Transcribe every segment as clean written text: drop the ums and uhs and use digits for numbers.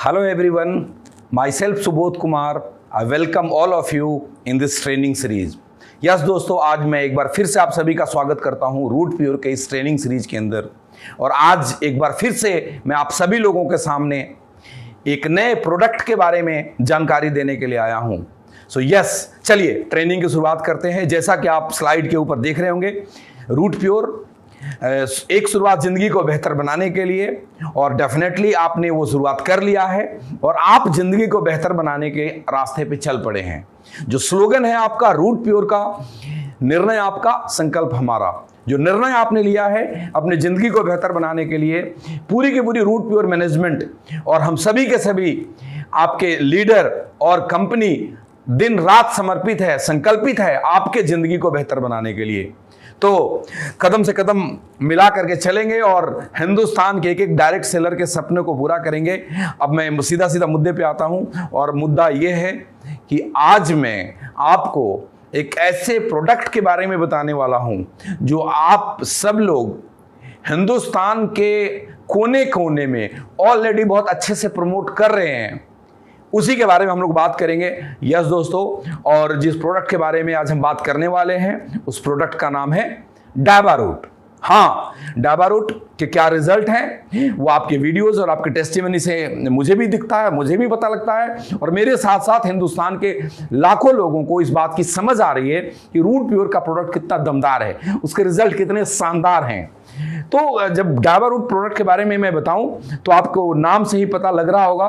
Hello everyone, myself Subodh Kumar. I welcome all of you in this training series. Yes दोस्तों, आज मैं एक बार फिर से आप सभी का स्वागत करता हूं रूट प्योर के इस ट्रेनिंग सीरीज के अंदर। और आज एक बार फिर से मैं आप सभी लोगों के सामने एक नए प्रोडक्ट के बारे में जानकारी देने के लिए आया हूं। सो यस, चलिए ट्रेनिंग की शुरुआत करते हैं। जैसा कि आप स्लाइड के ऊपर देख रहे होंगे, रूट प्योर एक शुरुआत जिंदगी को बेहतर बनाने के लिए, और डेफिनेटली आपने वो शुरुआत कर लिया है और आप जिंदगी को बेहतर बनाने के रास्ते पे चल पड़े हैं। जो स्लोगन है आपका रूट प्योर का, निर्णय आपका संकल्प हमारा, जो निर्णय आपने लिया है अपने जिंदगी को बेहतर बनाने के लिए, पूरी की पूरी रूट प्योर मैनेजमेंट और हम सभी के सभी आपके लीडर और कंपनी दिन रात समर्पित है, संकल्पित है आपके जिंदगी को बेहतर बनाने के लिए। तो कदम से कदम मिला करके चलेंगे और हिंदुस्तान के एक एक डायरेक्ट सेलर के सपने को पूरा करेंगे। अब मैं सीधा सीधा मुद्दे पे आता हूं, और मुद्दा ये है कि आज मैं आपको एक ऐसे प्रोडक्ट के बारे में बताने वाला हूं जो आप सब लोग हिंदुस्तान के कोने कोने में ऑलरेडी बहुत अच्छे से प्रमोट कर रहे हैं। उसी के बारे में हम लोग बात करेंगे। यस दोस्तों, और जिस प्रोडक्ट के बारे में आज हम बात करने वाले हैं उस प्रोडक्ट का नाम है डायबा रूट। हाँ, डायबा रूट के क्या रिजल्ट हैं वो आपके वीडियोस और आपके टेस्टिमनी से मुझे भी दिखता है, मुझे भी पता लगता है, और मेरे साथ साथ हिंदुस्तान के लाखों लोगों को इस बात की समझ आ रही है कि रूट प्योर का प्रोडक्ट कितना दमदार है, उसके रिजल्ट कितने शानदार हैं। तो जब डायबा रूट प्रोडक्ट के बारे में मैं बताऊं तो आपको नाम से ही पता लग रहा होगा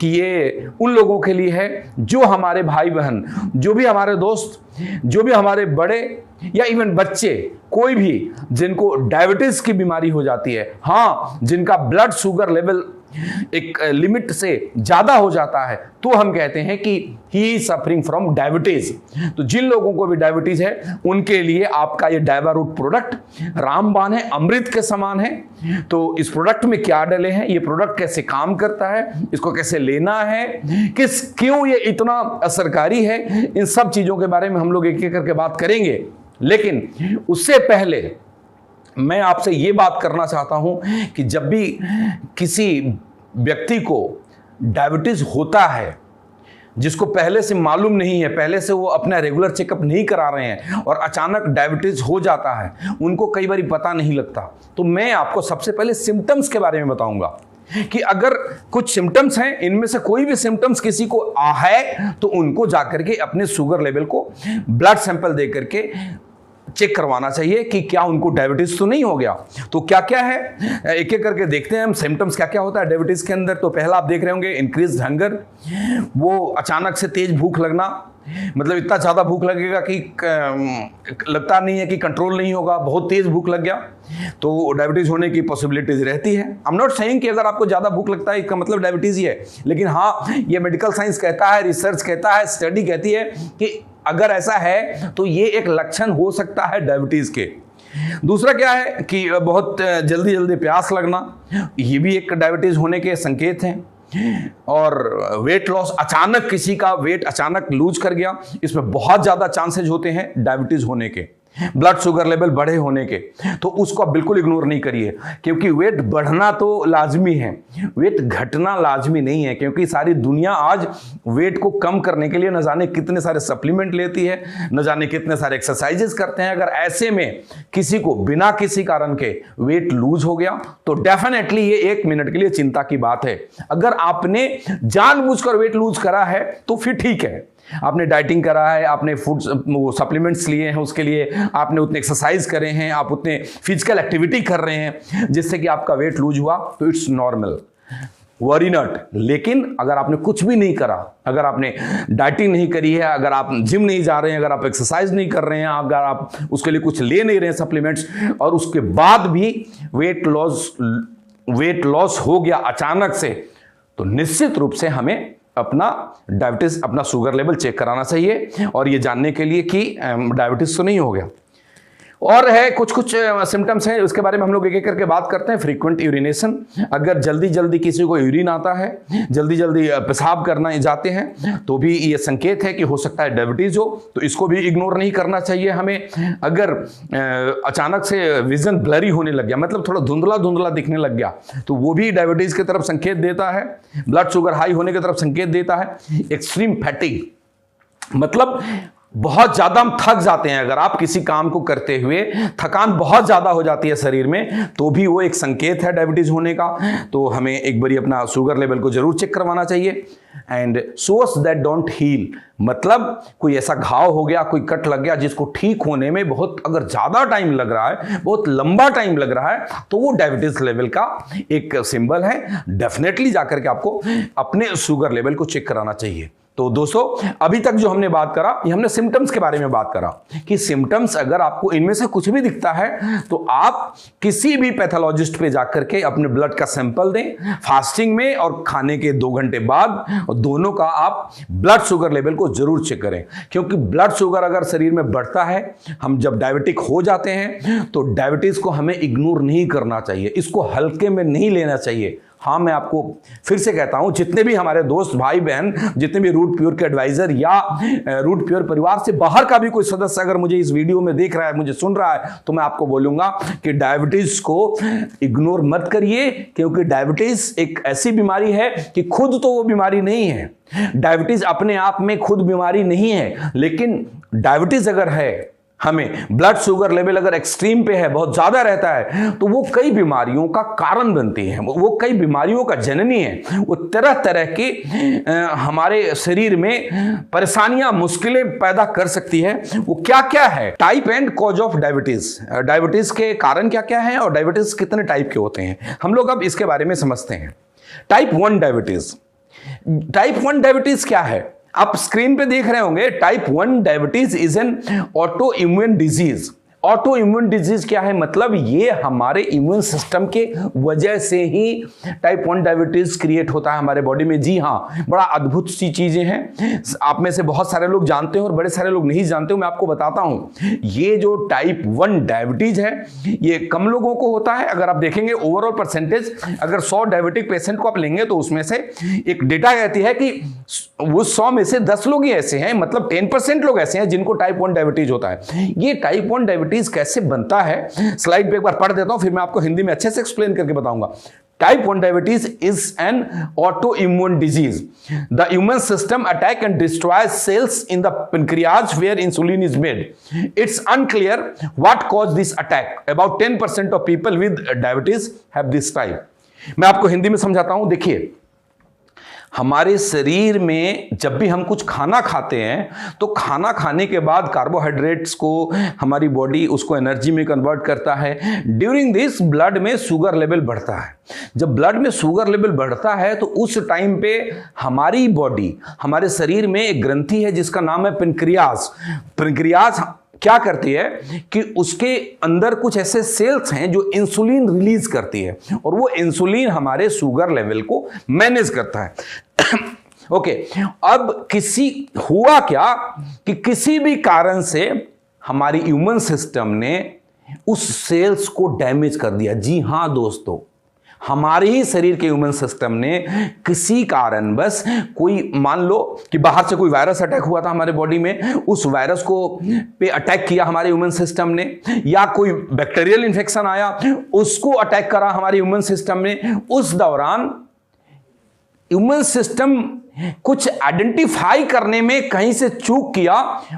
कि ये उन लोगों के लिए है जो हमारे भाई बहन, जो भी हमारे दोस्त, जो भी हमारे बड़े या इवन बच्चे, कोई भी जिनको डायबिटीज की बीमारी हो जाती है, हाँ, जिनका ब्लड शुगर लेवल एक लिमिट से ज्यादा हो जाता है, तो हम कहते हैं कि he is suffering from diabetes. तो जिन लोगों को भी डायबिटीज है उनके लिए आपका ये डायबा रूट प्रोडक्ट रामबाण है, अमृत के समान है। तो इस प्रोडक्ट में क्या डले हैं, ये प्रोडक्ट कैसे काम करता है, इसको कैसे लेना है, क्यों ये इतना असरकारी है, इन सब चीजों के बारे में हम लोग एक एक करके बात करेंगे। लेकिन उससे पहले मैं आपसे ये बात करना चाहता हूं कि जब भी किसी व्यक्ति को डायबिटीज होता है, जिसको पहले से मालूम नहीं है, पहले से वो अपना रेगुलर चेकअप नहीं करा रहे हैं और अचानक डायबिटीज हो जाता है, उनको कई बार पता नहीं लगता, तो मैं आपको सबसे पहले सिम्टम्स के बारे में बताऊंगा कि अगर कुछ सिम्टम्स हैं, इनमें से कोई भी सिम्टम्स किसी को है तो उनको जाकर के अपने शुगर लेवल को ब्लड सैंपल दे करके चेक करवाना चाहिए कि क्या उनको डायबिटीज तो नहीं हो गया। तो क्या क्या है एक एक करके देखते हैं हम, सिम्टम्स क्या क्या होता है डायबिटीज के अंदर। तो पहला आप देख रहे होंगे इंक्रीज हंगर, वो अचानक से तेज भूख लगना, मतलब इतना ज़्यादा भूख लगेगा कि लगता नहीं है कि कंट्रोल नहीं होगा, बहुत तेज भूख लग गया तो डायबिटीज होने की पॉसिबिलिटीज रहती है। आई एम नॉट सेइंग कि अगर आपको ज़्यादा भूख लगता है इसका मतलब डायबिटीज ही है, लेकिन हाँ, ये मेडिकल साइंस कहता है, रिसर्च कहता है, स्टडी कहती है कि अगर ऐसा है तो ये एक लक्षण हो सकता है डायबिटीज के। दूसरा क्या है कि बहुत जल्दी जल्दी प्यास लगना, ये भी एक डायबिटीज होने के संकेत हैं। और वेट लॉस, अचानक किसी का वेट अचानक लूज कर गया, इसमें बहुत ज्यादा चांसेस होते हैं डायबिटीज होने के। ब्लड शुगर लेवल बढ़े होने के, तो उसको आप बिल्कुल इग्नोर नहीं करिए, क्योंकि वेट बढ़ना तो लाजमी है, वेट घटना लाजमी नहीं है। क्योंकि सारी दुनिया आज वेट को कम करने के लिए न जाने कितने सारे सप्लीमेंट लेती है, न जाने कितने सारे एक्सरसाइजेस करते हैं। अगर ऐसे में किसी को बिना किसी कारण के वेट लूज हो गया तो डेफिनेटली ये 1 मिनट के लिए चिंता की बात है। अगर आपने जानबूझकर वेट लूज करा है तो फिर ठीक है, आपने डाइटिंग करा है, आपने फूड सप्लीमेंट्स लिए हैं, उसके लिए आपने उतने एक्सरसाइज करे हैं, आप उतने फिजिकल एक्टिविटी कर रहे हैं जिससे कि आपका वेट लूज हुआ, तो इट्स नॉर्मल, वरी नॉट। लेकिन अगर आपने कुछ भी नहीं करा, अगर आपने डाइटिंग नहीं करी है, अगर आप जिम नहीं जा रहे हैं, अगर आप एक्सरसाइज नहीं कर रहे हैं, अगर आप उसके लिए कुछ ले नहीं रहे हैं सप्लीमेंट्स, और उसके बाद भी वेट लॉस हो गया अचानक से, तो निश्चित रूप से हमें अपना डायबिटीज, अपना शुगर लेवल चेक कराना चाहिए और ये जानने के लिए कि डायबिटीज तो नहीं हो गया। और है कुछ कुछ सिम्टम्स हैं, उसके बारे में हम लोग एक एक करके बात करते हैं। फ्रीक्वेंट यूरिनेशन, अगर जल्दी जल्दी किसी को यूरिन आता है, जल्दी जल्दी पेशाब करना जाते हैं, तो भी ये संकेत है कि हो सकता है डायबिटीज हो, तो इसको भी इग्नोर नहीं करना चाहिए हमें। अगर अचानक से विजन ब्लरी होने लग गया, मतलब थोड़ा धुंधला धुंधला दिखने लग गया, तो वो भी डायबिटीज की तरफ संकेत देता है। ब्लड शुगर हाई होने की तरफ संकेत देता है। एक्सट्रीम फैटिग, मतलब बहुत ज्यादा हम थक जाते हैं, अगर आप किसी काम को करते हुए थकान बहुत ज्यादा हो जाती है शरीर में, तो भी वो एक संकेत है डायबिटीज होने का। तो हमें एक बारी अपना शुगर लेवल को जरूर चेक करवाना चाहिए। And sores that don't heal, मतलब कोई ऐसा घाव हो गया, कोई कट लग गया जिसको ठीक होने में बहुत अगर ज्यादा टाइम लग रहा है, बहुत लंबा टाइम लग रहा है, तो वो डायबिटीज लेवल का एक सिंबल है। डेफिनेटली जाकर के आपको अपने शुगर लेवल को चेक कराना चाहिए। तो दोस्तों, अभी तक जो हमने बात करा, ये हमने सिम्टम्स के बारे में बात करा कि सिम्टम्स अगर आपको इनमें से कुछ भी दिखता है तो आप किसी भी पैथोलॉजिस्ट पे जाकर के अपने ब्लड का सैंपल दें फास्टिंग में और खाने के 2 घंटे बाद, और दोनों का आप ब्लड शुगर लेवल को जरूर चेक करें। क्योंकि ब्लड शुगर अगर शरीर में बढ़ता है, हम जब डायबिटिक हो जाते हैं, तो डायबिटीज को हमें इग्नोर नहीं करना चाहिए, इसको हल्के में नहीं लेना चाहिए। हाँ, मैं आपको फिर से कहता हूं, जितने भी हमारे दोस्त भाई बहन, जितने भी रूट प्योर के एडवाइजर या रूट प्योर परिवार से बाहर का भी कोई सदस्य अगर मुझे इस वीडियो में देख रहा है, मुझे सुन रहा है, तो मैं आपको बोलूंगा कि डायबिटीज को इग्नोर मत करिए। क्योंकि डायबिटीज एक ऐसी बीमारी है कि खुद तो वो बीमारी नहीं है, डायबिटीज अपने आप में खुद बीमारी नहीं है, लेकिन डायबिटीज अगर है, हमें ब्लड शुगर लेवल अगर एक्सट्रीम पे है, बहुत ज्यादा रहता है, तो वो कई बीमारियों का कारण बनती है, वो कई बीमारियों का जननी है। वो तरह तरह के हमारे शरीर में परेशानियां, मुश्किलें पैदा कर सकती है। वो क्या क्या है? Type and cause of diabetes, diabetes के कारण क्या क्या है और डायबिटीज कितने टाइप के होते हैं, हम लोग अब इसके बारे में समझते हैं। टाइप 1 डायबिटीज, टाइप 1 डायबिटीज क्या है? आप स्क्रीन पे देख रहे होंगे, type 1 diabetes is an auto immune disease. Auto immune disease क्या है? मतलब ये हमारे इम्यून सिस्टम के वजह से ही टाइप 1 डायबिटीज क्रिएट होता है हमारे बॉडी में। जी हाँ, बड़ा अद्भुत सी चीजें हैं, आप में से बहुत सारे लोग जानते हो और बड़े सारे लोग नहीं जानते हो। मैं आपको बताता हूं, ये जो टाइप 1 डायबिटीज है, ये कम लोगों को होता है। अगर आप देखेंगे ओवरऑल परसेंटेज, अगर 100 डायबिटिक पेशेंट को आप लेंगे, तो उसमें से एक डेटा कहती है कि वो 100 में से 10 लोग ही ऐसे हैं, मतलब 10% लोग ऐसे हैं जिनको टाइप 1 डायबिटीज होता है। ये टाइप 1 डायबिटीज कैसे बनता है, स्लाइड पे एक बार पढ़ देता हूं, फिर मैं आपको हिंदी में अच्छे से एक्सप्लेन करके बताऊंगा। Type 1 diabetes is an autoimmune disease. The immune system attack and destroys cells in the pancreas where insulin is made. It's unclear what caused this attack. About 10% of people with diabetes have this type. मैं आपको हिंदी में समझाता हूं। देखिए, हमारे शरीर में जब भी हम कुछ खाना खाते हैं, तो खाना खाने के बाद कार्बोहाइड्रेट्स को हमारी बॉडी उसको एनर्जी में कन्वर्ट करता है। ड्यूरिंग दिस ब्लड में शुगर लेवल बढ़ता है। जब ब्लड में शुगर लेवल बढ़ता है, तो उस टाइम पे हमारी बॉडी, हमारे शरीर में एक ग्रंथि है जिसका नाम है पेनक्रियाज। पेनक्रियाज क्या करती है कि उसके अंदर कुछ ऐसे सेल्स हैं जो इंसुलिन रिलीज करती है, और वो इंसुलिन हमारे शुगर लेवल को मैनेज करता है। ओके, अब हुआ क्या कि किसी भी कारण से हमारी इम्यून सिस्टम ने उस सेल्स को डैमेज कर दिया। जी हां दोस्तों, हमारे ही शरीर के इम्यून सिस्टम ने किसी कारण बस, कोई मान लो कि बाहर से कोई वायरस अटैक हुआ था हमारे बॉडी में, उस वायरस को पे अटैक किया हमारे इम्यून सिस्टम ने, या कोई बैक्टीरियल इन्फेक्शन आया उसको अटैक करा हमारे इम्यून सिस्टम ने। उस दौरान इम्यून सिस्टम कुछ आइडेंटिफाई करने में कहीं से चूक किया,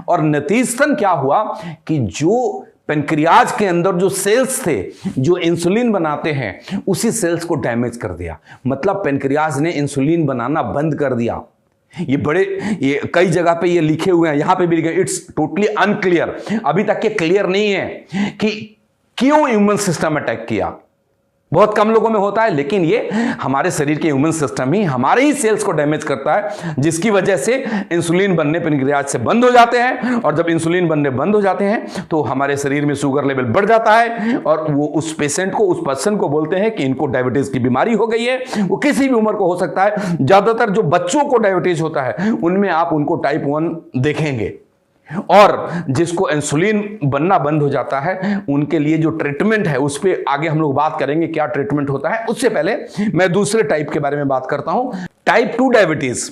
और नतीजतन क्या हुआ कि जो पेनक्रियाज के अंदर जो सेल्स थे जो इंसुलिन बनाते हैं, उसी सेल्स को डैमेज कर दिया। मतलब पेनक्रियाज ने इंसुलिन बनाना बंद कर दिया। ये कई जगह पे ये लिखे हुए हैं, यहां पे भी लिखे, इट्स टोटली अनक्लियर, अभी तक ये क्लियर नहीं है कि क्यों इम्यून सिस्टम अटैक किया। बहुत कम लोगों में होता है, लेकिन ये हमारे शरीर के इम्यून सिस्टम ही हमारे ही सेल्स को डैमेज करता है, जिसकी वजह से इंसुलिन बनने पेनक्रियाज से बंद हो जाते हैं। और जब इंसुलिन बनने बंद हो जाते हैं, तो हमारे शरीर में शुगर लेवल बढ़ जाता है, और वो उस पेशेंट को, उस पर्सन को बोलते हैं कि इनको डायबिटीज की बीमारी हो गई है। वो किसी भी उम्र को हो सकता है। ज्यादातर जो बच्चों को डायबिटीज होता है, उनमें आप उनको टाइप 1 देखेंगे। और जिसको इंसुलिन बनना बंद हो जाता है उनके लिए जो ट्रीटमेंट है उस पर आगे हम लोग बात करेंगे क्या ट्रीटमेंट होता है। उससे पहले मैं दूसरे टाइप के बारे में बात करता हूं, टाइप 2 डायबिटीज।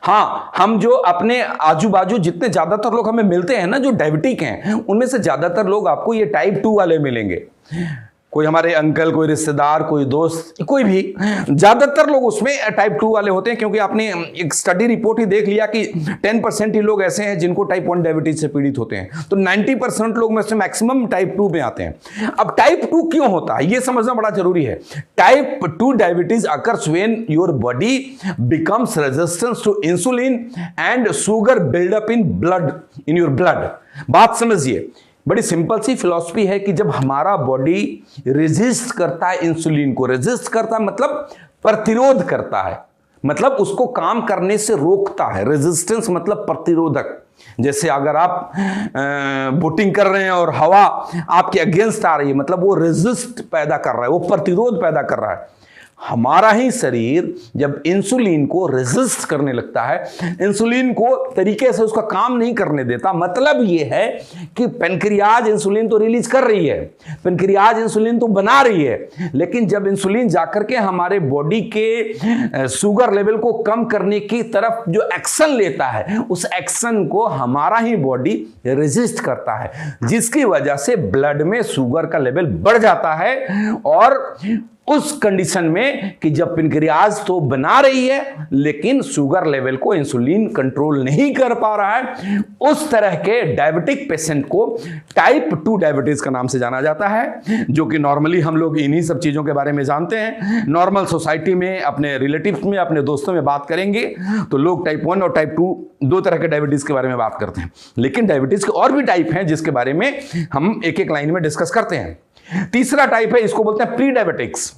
हाँ, हम जो अपने आजू बाजू जितने ज्यादातर लोग हमें मिलते हैं ना जो डायबिटिक हैं, उनमें से ज्यादातर लोग आपको ये टाइप 2 वाले मिलेंगे। कोई हमारे अंकल, कोई रिश्तेदार, कोई दोस्त, कोई भी, ज्यादातर लोग उसमें टाइप 2 वाले होते हैं, क्योंकि आपने एक स्टडी रिपोर्ट ही देख लिया कि 10% ही लोग ऐसे हैं जिनको टाइप 1 डायबिटीज से पीड़ित होते हैं, तो 90% लोग में से मैक्सिमम टाइप 2 में आते हैं। अब टाइप 2 क्यों होता है ये समझना बड़ा जरूरी है। Type 2 diabetes occurs when your body becomes resistance to insulin and sugar buildup in your blood. बात समझिए, बड़ी सिंपल सी फिलॉसफी है कि जब हमारा बॉडी रेजिस्ट करता है इंसुलिन को, रेजिस्ट करता है मतलब प्रतिरोध करता है, मतलब उसको काम करने से रोकता है। रेजिस्टेंस मतलब प्रतिरोधक। जैसे अगर आप बोटिंग कर रहे हैं और हवा आपके अगेंस्ट आ रही है, मतलब वो रेजिस्ट पैदा कर रहा है, वो प्रतिरोध पैदा कर रहा है। हमारा ही शरीर जब इंसुलिन को रेजिस्ट करने लगता है, इंसुलिन को तरीके से उसका काम नहीं करने देता, मतलब यह है कि पेनक्रियाज इंसुलिन तो रिलीज कर रही है, पेनक्रियाज इंसुलिन तो बना रही है, लेकिन जब इंसुलिन जाकर के हमारे बॉडी के शुगर लेवल को कम करने की तरफ जो एक्शन लेता है, उस एक्शन को हमारा ही बॉडी रेजिस्ट करता है, जिसकी वजह से ब्लड में शुगर का लेवल बढ़ जाता है। और उस कंडीशन में कि जब पेनक्रियाज तो बना रही है लेकिन शुगर लेवल को इंसुलिन कंट्रोल नहीं कर पा रहा है, उस तरह के डायबिटिक पेशेंट को टाइप 2 डायबिटीज का नाम से जाना जाता है, जो कि नॉर्मली हम लोग इन्हीं सब चीजों के बारे में जानते हैं। नॉर्मल सोसाइटी में, अपने रिलेटिव्स में, अपने दोस्तों में बात करेंगे तो लोग टाइप 1 और टाइप 2 दो तरह के डायबिटीज के बारे में बात करते हैं, लेकिन डायबिटीज के और भी टाइप हैं जिसके बारे में हम एक एक लाइन में डिस्कस करते हैं। तीसरा टाइप है, इसको बोलते हैं प्री डायबिटिक्स।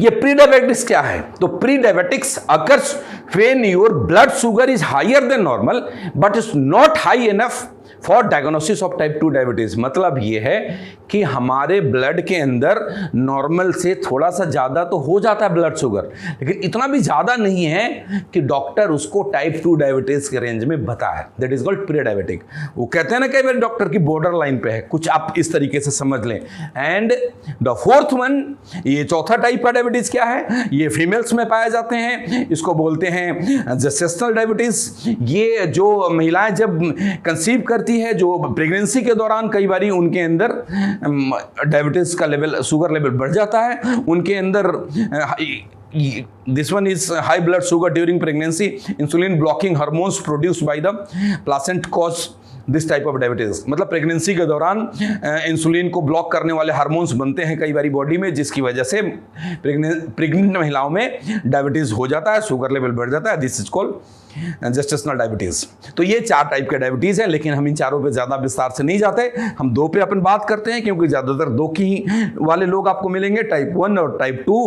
ये प्री डायबिटिक्स क्या है? तो pre diabetics occurs when your blood sugar is higher than normal but is not high enough for diagnosis of type 2 diabetes. मतलब यह है कि हमारे ब्लड के अंदर नॉर्मल से थोड़ा सा ज्यादा तो हो जाता है ब्लड शुगर, लेकिन इतना भी ज्यादा नहीं है कि डॉक्टर उसको टाइप 2 डायबिटीज के रेंज में बताए। That is called pre diabetic. वो कहते हैं ना कई बार डॉक्टर की बॉर्डर लाइन पे है, कुछ आप इस तरीके से समझ लें। एंड द फोर्थ वन, ये चौथा टाइप का डायबिटीज क्या है? ये फीमेल्स में पाए जाते हैं, इसको बोलते हैं जेस्टेशनल डायबिटीज। ये जो महिलाएं जब कंसीव करती है, जो प्रेगनेंसी के दौरान कई बार उनके अंदर डायबिटीज का लेवल, शुगर लेवल बढ़ जाता है, उनके अंदर this one is high blood sugar during pregnancy, insulin blocking hormones produced by the placenta cause this type of diabetes. मतलब प्रेगनेंसी के दौरान इंसुलिन को ब्लॉक करने वाले हार्मोन्स बनते हैं कई बार बॉडी में, जिसकी वजह से प्रेग्नेंट महिलाओं में डायबिटीज हो जाता है, शुगर लेवल बढ़ जाता है। This is called gestational diabetes. तो ये 4 टाइप के डायबिटीज है, लेकिन हम इन चारों पे ज्यादा विस्तार से नहीं जाते, हम 2 पे अपन बात करते हैं, क्योंकि ज्यादातर 2 की वाले लोग आपको मिलेंगे, टाइप 1 और टाइप 2।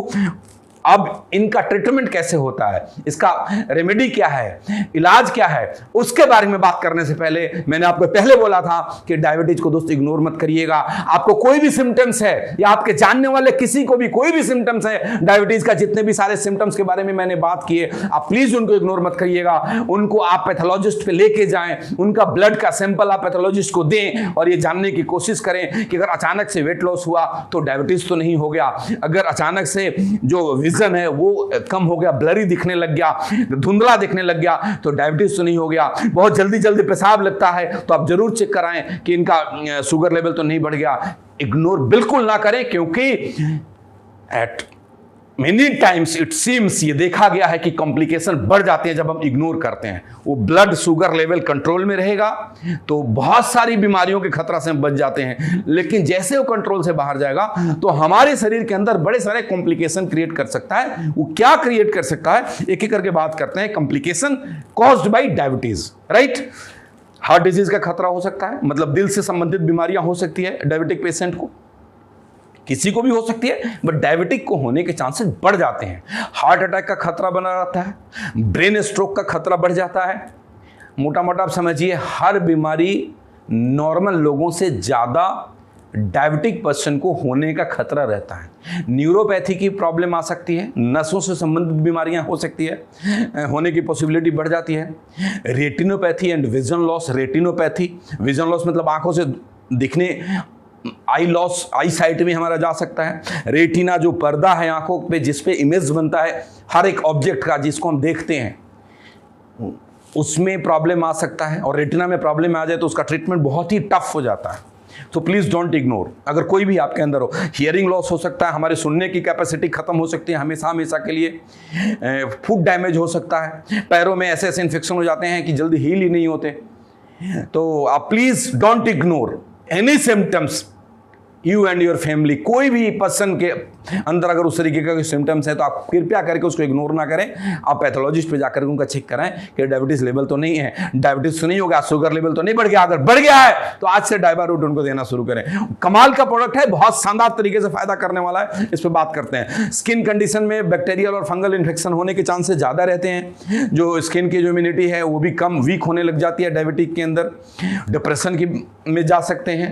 अब इनका ट्रीटमेंट कैसे होता है, इसका रेमेडी क्या है, इलाज क्या है, उसके बारे में बात करने से पहले मैंने आपको पहले बोला था कि डायबिटीज को दोस्त इग्नोर मत करिएगा। आपको कोई भी सिम्टम्स है या आपके जानने वाले किसी को भी कोई भी सिम्टम्स है डायबिटीज का, जितने भी सारे सिम्टम्स के बारे में मैंने बात किए, आप प्लीज उनको इग्नोर मत करिएगा। उनको आप पैथोलॉजिस्ट पे लेके जाएं, उनका ब्लड का सैंपल आप पैथोलॉजिस्ट को दें और ये जानने की कोशिश करें कि अगर अचानक से वेट लॉस हुआ तो डायबिटीज तो नहीं हो गया, अगर अचानक से जो है वो कम हो गया, ब्लरी दिखने लग गया, धुंधला दिखने लग गया, तो डायबिटीज तो नहीं हो गया। बहुत जल्दी जल्दी पेशाब लगता है तो आप जरूर चेक कराएं कि इनका शुगर लेवल तो नहीं बढ़ गया। इग्नोर बिल्कुल ना करें, क्योंकि eight many times it seems, ये देखा गया है कि कॉम्प्लिकेशन बढ़ जाते हैं जब हम इग्नोर करते हैं। वो ब्लड शुगर लेवल कंट्रोल में रहेगा तो बहुत सारी बीमारियों के खतरा से हम बच जाते हैं, लेकिन जैसे वो कंट्रोल से बाहर जाएगा तो हमारे शरीर के अंदर बड़े सारे कॉम्प्लिकेशन क्रिएट कर सकता है। वो क्या क्रिएट कर सकता है, एक एक करके बात करते हैं। Complication caused by diabetes, right. Heart disease का खतरा हो सकता है, मतलब दिल से संबंधित बीमारियां हो सकती है डायबिटिक पेशेंट को, किसी को भी हो सकती है, बट डायबिटिक को होने के चांसेस बढ़ जाते हैं। हार्ट अटैक का खतरा बना रहता है, ब्रेन स्ट्रोक का खतरा बढ़ जाता है। मोटा मोटा आप समझिए, हर बीमारी नॉर्मल लोगों से ज़्यादा डायबिटिक पर्सन को होने का खतरा रहता है। न्यूरोपैथी की प्रॉब्लम आ सकती है, नसों से संबंधित बीमारियां हो सकती है, होने की पॉसिबिलिटी बढ़ जाती है। Retinopathy and vision loss. Retinopathy, vision loss मतलब आंखों से दिखने, आई लॉस, आई साइट में हमारा जा सकता है। रेटिना जो पर्दा है आंखों पे जिस पे इमेज बनता है हर एक ऑब्जेक्ट का जिसको हम देखते हैं, उसमें प्रॉब्लम आ सकता है। और रेटिना में प्रॉब्लम आ जाए तो उसका ट्रीटमेंट बहुत ही टफ हो जाता है। तो प्लीज डोंट इग्नोर। अगर कोई भी आपके अंदर हो, हियरिंग लॉस हो सकता है, हमारे सुनने की कैपेसिटी खत्म हो सकती है हमेशा हमेशा के लिए। फुट डैमेज हो सकता है, पैरों में ऐसे ऐसे इन्फेक्शन हो जाते हैं कि जल्दी हील ही नहीं होते। तो आप please don't ignore any symptoms, you and your family. कोई भी पर्सन के अंदर अगर उस तरीके का कोई सिम्टम्स है तो आप कृपया करके उसको इग्नोर ना करें। आप पैथोलॉजिस्ट पे जाकर उनका चेक कराएं कि डायबिटीज लेवल तो नहीं है, डायबिटीज तो नहीं होगा, शुगर लेवल तो नहीं बढ़ गया। अगर बढ़ गया है तो आज से डायबा रूट उनको देना शुरू करें। कमाल का प्रोडक्ट है, बहुत शानदार तरीके से फायदा करने वाला है। इस पर बात करते हैं। स्किन कंडीशन में बैक्टीरियल और फंगल इन्फेक्शन होने के चांसेस ज़्यादा रहते हैं। जो स्किन की जो इम्यूनिटी है वो भी कम वीक होने लग जाती है डायबिटिक के अंदर। डिप्रेशन की में जा सकते हैं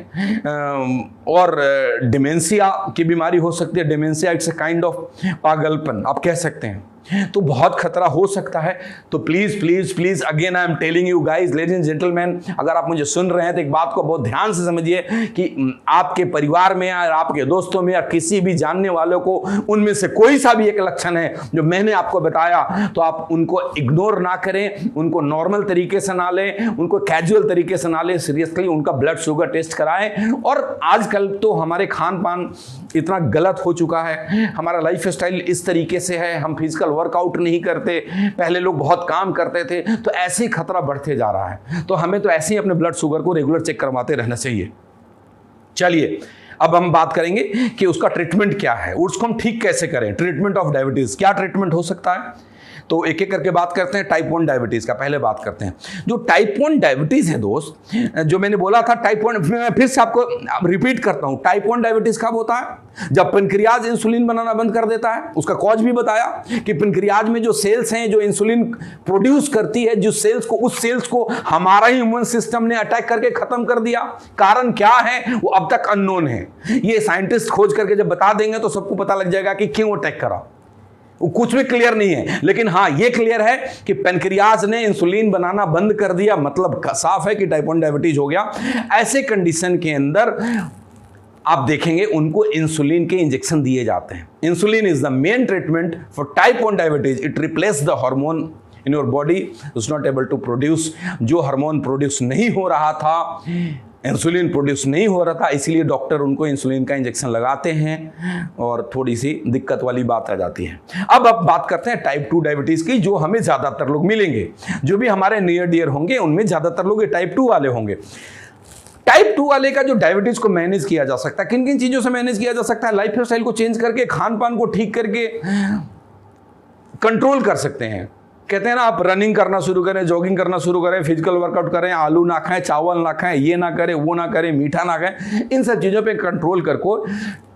और डिमेंशिया की बीमारी हो सकती है। Dementia it's a kind of पागलपन आप कह सकते हैं। तो बहुत खतरा हो सकता है। तो please please please again I am telling you guys, ladies and gentleman, अगर आप मुझे सुन रहे हैं तो एक बात को बहुत ध्यान से समझिए कि आपके परिवार में या आपके दोस्तों में या किसी भी जानने वालों को उनमें से कोई सा भी एक लक्षण है जो मैंने आपको बताया, तो आप उनको इग्नोर ना करें, उनको नॉर्मल तरीके से ना लें, उनको कैजुअल तरीके से ना लें। सीरियसली उनका ब्लड शुगर टेस्ट कराएं। और आजकल तो हमारे खान पान इतना गलत हो चुका है, हमारा लाइफ स्टाइल इस तरीके से है, हम फिजिकल वर्कआउट नहीं करते, पहले लोग बहुत काम करते थे, तो ऐसे ही खतरा बढ़ते जा रहा है। तो हमें तो ऐसे ही अपने ब्लड शुगर को रेगुलर चेक करवाते रहना चाहिए। चलिए अब हम बात करेंगे कि उसका ट्रीटमेंट क्या है, उसको हम ठीक कैसे करें। ट्रीटमेंट ऑफ डायबिटीज, क्या ट्रीटमेंट हो सकता है, तो एक एक करके बात करते हैं। टाइप 1 डायबिटीज का पहले बात करते हैं। जो टाइप 1 डायबिटीज है दोस्त, जो मैंने बोला था टाइप 1, मैं फिर से आपको रिपीट करता हूं। टाइप 1 डायबिटीज कब होता है, जब पेनक्रियाज इंसुलिन बनाना बंद कर देता है। उसका कॉज भी बताया कि पेनक्रियाज में जो सेल्स हैं जो इंसुलिन प्रोड्यूस करती है, उस सेल्स को हमारा ही इम्यून सिस्टम ने अटैक करके खत्म कर दिया। कारण क्या है वो अब तक अननोन है। ये साइंटिस्ट खोज करके जब बता देंगे तो सबको पता लग जाएगा कि क्यों अटैक करा। वो कुछ भी क्लियर नहीं है, लेकिन हाँ ये क्लियर है कि पेनक्रियाज ने इंसुलिन बनाना बंद कर दिया, मतलब साफ है कि टाइप 1 डायबिटीज हो गया। ऐसे कंडीशन के अंदर आप देखेंगे उनको इंसुलिन के इंजेक्शन दिए जाते हैं। Insulin is the main treatment for type 1 diabetes. It replace the hormone in your body is not able to produce. जो हार्मोन प्रोड्यूस नहीं हो रहा था, इंसुलिन प्रोड्यूस नहीं हो रहा था, इसीलिए डॉक्टर उनको इंसुलिन का इंजेक्शन लगाते हैं और थोड़ी सी दिक्कत वाली बात आ जाती है। अब बात करते हैं टाइप 2 डायबिटीज की, जो हमें ज्यादातर लोग मिलेंगे, जो भी हमारे नियर डियर होंगे उनमें ज्यादातर लोग टाइप 2 वाले होंगे। टाइप 2 वाले का जो डायबिटीज को मैनेज किया जा सकता है, किन किन चीजों से मैनेज किया जा सकता है। लाइफ स्टाइल को चेंज करके, खान पान को ठीक करके कंट्रोल कर सकते हैं। कहते हैं ना, आप रनिंग करना शुरू करें, जॉगिंग करना शुरू करें, फिजिकल वर्कआउट करें, आलू ना खाएं, चावल ना खाएं, ये ना करें, वो ना करें, मीठा ना खाएं, इन सब चीजों पे कंट्रोल करको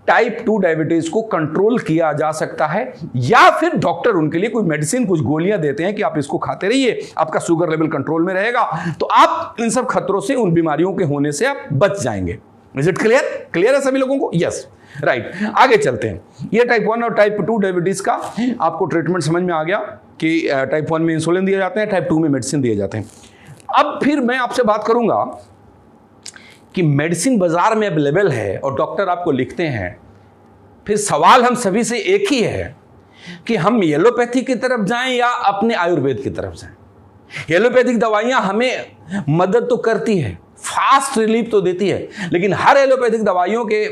टाइप 2 डायबिटीज को कंट्रोल किया जा सकता है। या फिर डॉक्टर उनके लिए कोई मेडिसिन, कुछ गोलियां देते हैं कि आप इसको खाते रहिए, आपका शुगर लेवल कंट्रोल में रहेगा, तो आप इन सब खतरों से, उन बीमारियों के होने से आप बच जाएंगे। Is it clear? क्लियर है सभी लोगों को? Yes, right. आगे चलते हैं। ये टाइप 1 और टाइप 2 डायबिटीज का आपको ट्रीटमेंट समझ में आ गया कि टाइप 1 में इंसुलिन दिए जाते हैं, टाइप 2 में मेडिसिन दिए जाते हैं। अब फिर मैं आपसे बात करूंगा कि मेडिसिन बाजार में अवेलेबल है और डॉक्टर आपको लिखते हैं, फिर सवाल हम सभी से एक ही है कि हम एलोपैथी की तरफ जाएं या अपने आयुर्वेद की तरफ जाएं। एलोपैथिक दवाइयां हमें मदद तो करती है, फास्ट रिलीफ तो देती है, लेकिन हर एलोपैथिक दवाइयों के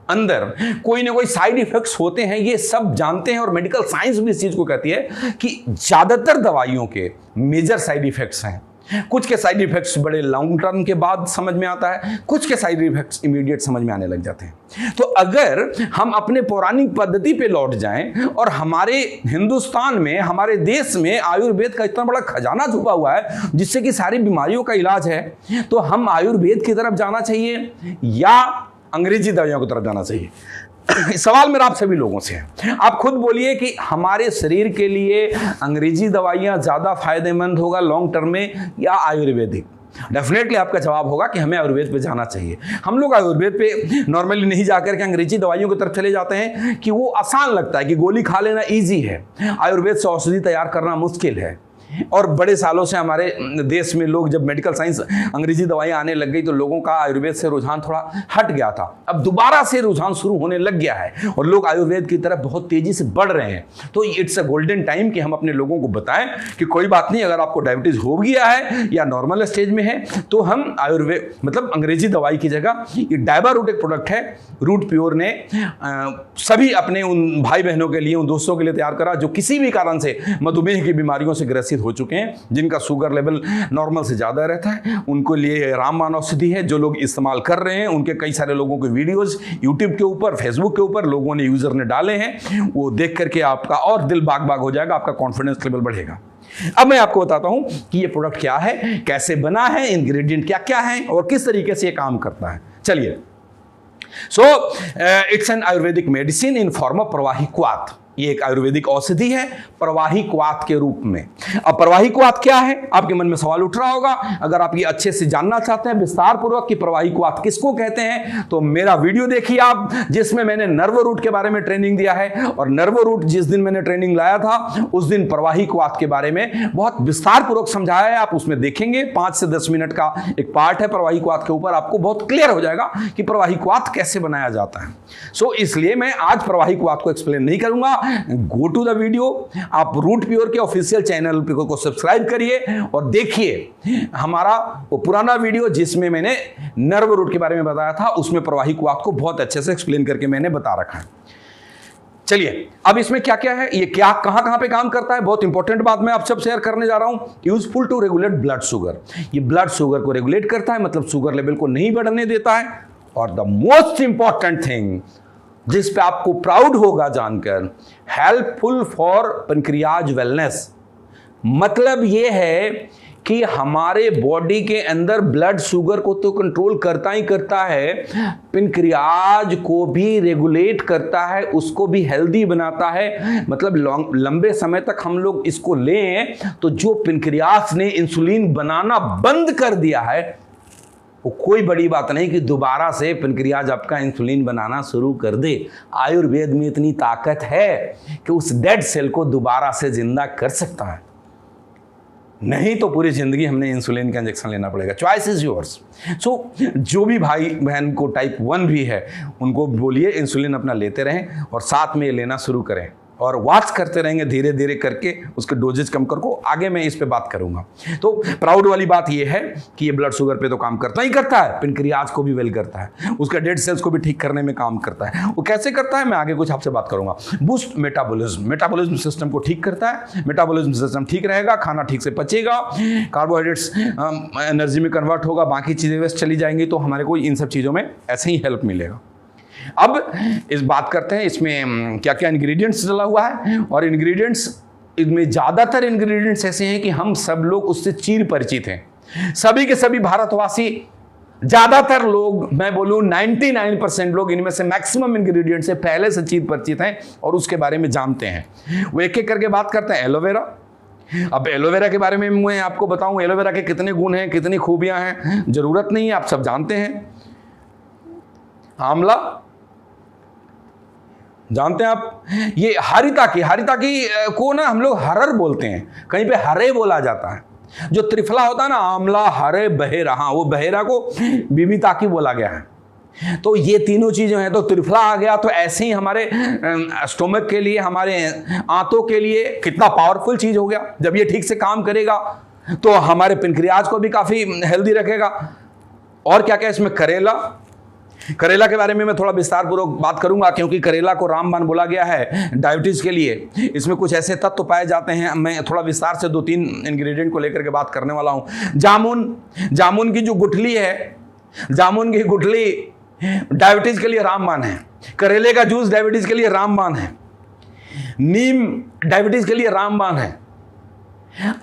अंदर कोई ना कोई साइड इफेक्ट्स होते हैं, ये सब जानते हैं। और मेडिकल साइंस भी इस चीज को कहती है कि ज्यादातर दवाइयों के मेजर साइड इफेक्ट्स हैं। कुछ के साइड इफेक्ट्स बड़े लॉन्ग टर्म के बाद समझ में आता है, कुछ के साइड इफेक्ट्स इमीडिएट समझ में आने लग जाते हैं। तो अगर हम अपने पौराणिक पद्धति पे लौट जाएं, और हमारे हिंदुस्तान में, हमारे देश में आयुर्वेद का इतना बड़ा खजाना छुपा हुआ है जिससे कि सारी बीमारियों का इलाज है, तो हम आयुर्वेद की तरफ जाना चाहिए या अंग्रेजी दवाइयों की तरफ जाना चाहिए। सवाल मेरा आप सभी लोगों से है, आप खुद बोलिए कि हमारे शरीर के लिए अंग्रेजी दवाइयां ज्यादा फायदेमंद होगा लॉन्ग टर्म में या आयुर्वेदिक? डेफिनेटली आपका जवाब होगा कि हमें आयुर्वेद पे जाना चाहिए। हम लोग आयुर्वेद पे नॉर्मली नहीं जाकर के अंग्रेजी दवाइयों की तरफ चले जाते हैं कि वो आसान लगता है, कि गोली खा लेना ईजी है, आयुर्वेद से औषधि तैयार करना मुश्किल है। और बड़े सालों से हमारे देश में लोग, जब मेडिकल साइंस अंग्रेजी दवाइयाँ आने लग गई तो लोगों का आयुर्वेद से रुझान थोड़ा हट गया था। अब दोबारा से रुझान शुरू होने लग गया है और लोग आयुर्वेद की तरफ बहुत तेजी से बढ़ रहे हैं। तो इट्स अ गोल्डन टाइम कि हम अपने लोगों को बताएं कि कोई बात नहीं, अगर आपको डायबिटीज हो गया है या नॉर्मल स्टेज में है तो हम आयुर्वेद मतलब अंग्रेजी दवाई की जगह ये डायबा रूट एक प्रोडक्ट है, रूट प्योर ने सभी अपने उन भाई बहनों के लिए, उन दोस्तों के लिए तैयार करा जो किसी भी कारण से मधुमेह की बीमारियों से ग्रसित हो चुके हैं, जिनका शुगर लेवल नॉर्मल से ज़्यादा रहता है। उनको लिए रामबाण औषधि है जो लोग इस्तेमाल कर रहे हैं। उनके कई सारे लोगों के वीडियोस यूट्यूब के ऊपर, फेसबुक के ऊपर लोगों ने, यूजर ने डाले हैं। वो देख करके आपका और दिल बाग बाग हो जाएगा, आपका कॉन्फिडेंस लेवल बढ़ेगा। अब मैं आपको बताता हूं कि ये प्रोडक्ट क्या है, कैसे बना है, इंग्रेडिएंट क्या क्या है और किस तरीके से ये काम करता है। चलिए, so it's an Ayurvedic medicine in form of प्रवाही क्वाथ। ये एक आयुर्वेदिक औषधि है प्रवाही क्वाथ के रूप में। अब प्रवाही क्वाथ क्या है, आपके मन में सवाल उठ रहा होगा। अगर आप ये अच्छे से जानना चाहते हैं विस्तार पूर्वक कि प्रवाही क्वाथ किसको कहते हैं, तो मेरा वीडियो देखिए आप, जिसमें मैंने नर्व रूट के बारे में ट्रेनिंग दिया है। और नर्व रूट जिस दिन मैंने ट्रेनिंग लाया था उस दिन प्रवाही क्वाथ के बारे में बहुत विस्तार पूर्वक समझाया है। आप उसमें देखेंगे 5 से 10 मिनट का एक पार्ट है प्रवाही क्वाथ के ऊपर, आपको बहुत क्लियर हो जाएगा कि प्रवाही क्वाथ कैसे बनाया जाता है। सो इसलिए मैं आज प्रवाही क्वाथ को एक्सप्लेन नहीं करूंगा। गो टू द वीडियो, आप रूट प्योर के ऑफिशियल चैनल को सब्सक्राइब करिए और देखिए हमारा वो पुराना वीडियो जिसमें मैंने नर्व रूट के बारे में बताया था, उसमें प्रवाही क्वाथ को बहुत अच्छे से एक्सप्लेन करके मैंने बता रखा है। चलिए, अब इसमें क्या क्या है, ये क्या कहां पे काम करता है, बहुत इंपॉर्टेंट बात मैं आप सब शेयर करने जा रहा हूं। Useful to regulate blood sugar. ये ब्लड शुगर को रेगुलेट करता है, मतलब शुगर लेवल को नहीं बढ़ने देता है। और द मोस्ट इंपॉर्टेंट थिंग जिस पे आपको प्राउड होगा जानकर, हेल्पफुल फॉर पेनक्रियाज वेलनेस। मतलब ये है कि हमारे बॉडी के अंदर ब्लड शुगर को तो कंट्रोल करता ही करता है, पेनक्रियाज को भी रेगुलेट करता है, उसको भी हेल्दी बनाता है। मतलब लंबे समय तक हम लोग इसको लें तो जो पेनक्रियाज ने इंसुलिन बनाना बंद कर दिया है, वो कोई बड़ी बात नहीं कि दोबारा से पेनक्रियाज आपका इंसुलिन बनाना शुरू कर दे। आयुर्वेद में इतनी ताकत है कि उस डेड सेल को दोबारा से जिंदा कर सकता है। नहीं तो पूरी जिंदगी हमने इंसुलिन का इंजेक्शन लेना पड़ेगा। Choice is yours. सो जो भी भाई बहन को टाइप 1 भी है उनको बोलिए इंसुलिन अपना लेते रहें और साथ में ये लेना शुरू करें और वॉच करते रहेंगे धीरे धीरे करके उसके डोजेज कम कर को। आगे मैं इस पे बात करूंगा। तो प्राउड वाली बात ये है कि ये ब्लड शुगर पे तो काम करता ही करता है, पेनक्रियाज को भी वेल करता है, उसका डेड सेल्स को भी ठीक करने में काम करता है। वो कैसे करता है मैं आगे कुछ आपसे बात करूंगा। बूस्ट मेटाबॉलिज्म सिस्टम को ठीक करता है। मेटाबॉलिज्म सिस्टम ठीक रहेगा, खाना ठीक से पचेगा, कार्बोहाइड्रेट्स एनर्जी में कन्वर्ट होगा, बाकी चीजें वेस्ट चली जाएंगी, तो हमारे को इन सब चीजों में ऐसे ही हेल्प मिलेगा। अब इस बात करते हैं इसमें क्या क्या इंग्रेडिएंट्स डला हुआ है। और इंग्रेडिएंट्स इनमें ज़्यादातर इंग्रेडिएंट्स ऐसे हैं कि हम सब लोग उससे चिर परिचित हैं। सभी के सभी भारतवासी, ज़्यादातर लोग, मैं बोलूँ 99% लोग इनमें से मैक्सिमम इंग्रेडिएंट्स से पहले से चिर परिचित हैं और उसके बारे में जानते हैं। वो एक एक करके बात करते हैं। एलोवेरा। अब एलोवेरा के बारे में मैं आपको बताऊं एलोवेरा के कितने गुण हैं, कितनी खूबियां हैं, जरूरत नहीं है, आप सब जानते हैं। आंवला जानते हैं आप। ये हरिता की को ना हम लोग हरर बोलते हैं, कहीं पे हरे बोला जाता है। जो त्रिफला होता है ना, आंवला, हरे, बहेरा, हाँ वो बहेरा को बीबीता की बोला गया है। तो ये तीनों चीजें हैं। तो त्रिफला आ गया तो ऐसे ही हमारे स्टोमक के लिए, हमारे आंतों के लिए कितना पावरफुल चीज हो गया। जब ये ठीक से काम करेगा तो हमारे पेनक्रियाज को भी काफी हेल्दी रखेगा। और क्या क्या इसमें, करेला के बारे में मैं थोड़ा विस्तार पूर्वक बात करूंगा क्योंकि करेला को रामबाण बोला गया है डायबिटीज के लिए। इसमें कुछ ऐसे तत्व पाए जाते हैं, मैं थोड़ा विस्तार से 2-3 इंग्रेडिएंट को लेकर के बात करने वाला हूं। जामुन की जो गुठली है, जामुन की गुठली डायबिटीज के लिए रामबाण है। करेले का जूस डायबिटीज के लिए रामबाण है। नीम डायबिटीज के लिए रामबाण है।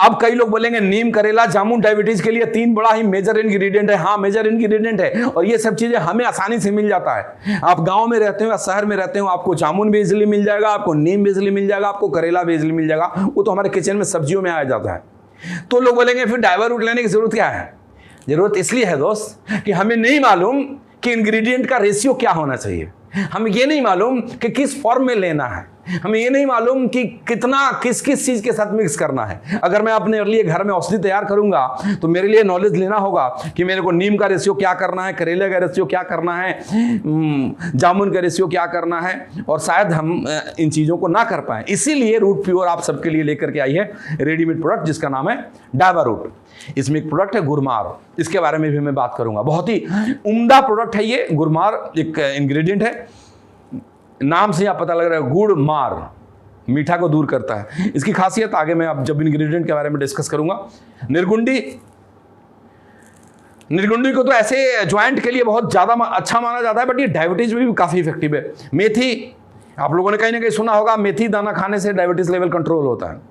अब कई लोग बोलेंगे नीम, करेला, जामुन डायबिटीज के लिए 3 बड़ा ही मेजर इंग्रेडिएंट है। हाँ मेजर इंग्रेडिएंट है और ये सब चीजें हमें आसानी से मिल जाता है। आप गांव में रहते हो या शहर में रहते हो, आपको जामुन भी इजिली मिल जाएगा, आपको नीम भी इजिली मिल जाएगा, आपको करेला भी इजिली मिल जाएगा। वो तो हमारे किचन में सब्जियों में आ जाता है। तो लोग बोलेंगे फिर डायबा रूट लेने की जरूरत क्या है। जरूरत इसलिए है दोस्त कि हमें नहीं मालूम कि इंग्रेडिएंट का रेशियो क्या होना चाहिए, हमें ये नहीं मालूम कि किस फॉर्म में लेना है, हमें ये नहीं मालूम कि कितना किस किस चीज के साथ मिक्स करना है। अगर मैं अपने लिए घर में औषधि तैयार करूंगा तो मेरे लिए नॉलेज लेना होगा कि मेरे को नीम का रेशियो क्या करना है, करेले का रेशियो क्या करना है, जामुन का रेशियो क्या करना है, और शायद हम इन चीजों को ना कर पाए। इसीलिए रूट प्योर आप सबके लिए लेकर के आई है रेडीमेड प्रोडक्ट जिसका नाम है डाबर रूट। इसमें एक प्रोडक्ट है गुरमार, इसके बारे में भी मैं बात करूंगा। बहुत ही उम्दा प्रोडक्ट है ये। गुरमार एक इंग्रेडिएंट है, नाम से आप पता लग रहा है, गुड़ मार, मीठा को दूर करता है। इसकी खासियत आगे मैं अब जब इंग्रेडिएंट के बारे में डिस्कस करूंगा। निर्गुंडी को तो ऐसे ज्वाइंट के लिए बहुत ज्यादा अच्छा माना जाता है, बट ये डायबिटीज में भी काफी इफेक्टिव है। मेथी, आप लोगों ने कहीं ना कहीं सुना होगा, मेथी दाना खाने से डायबिटीज लेवल कंट्रोल होता है।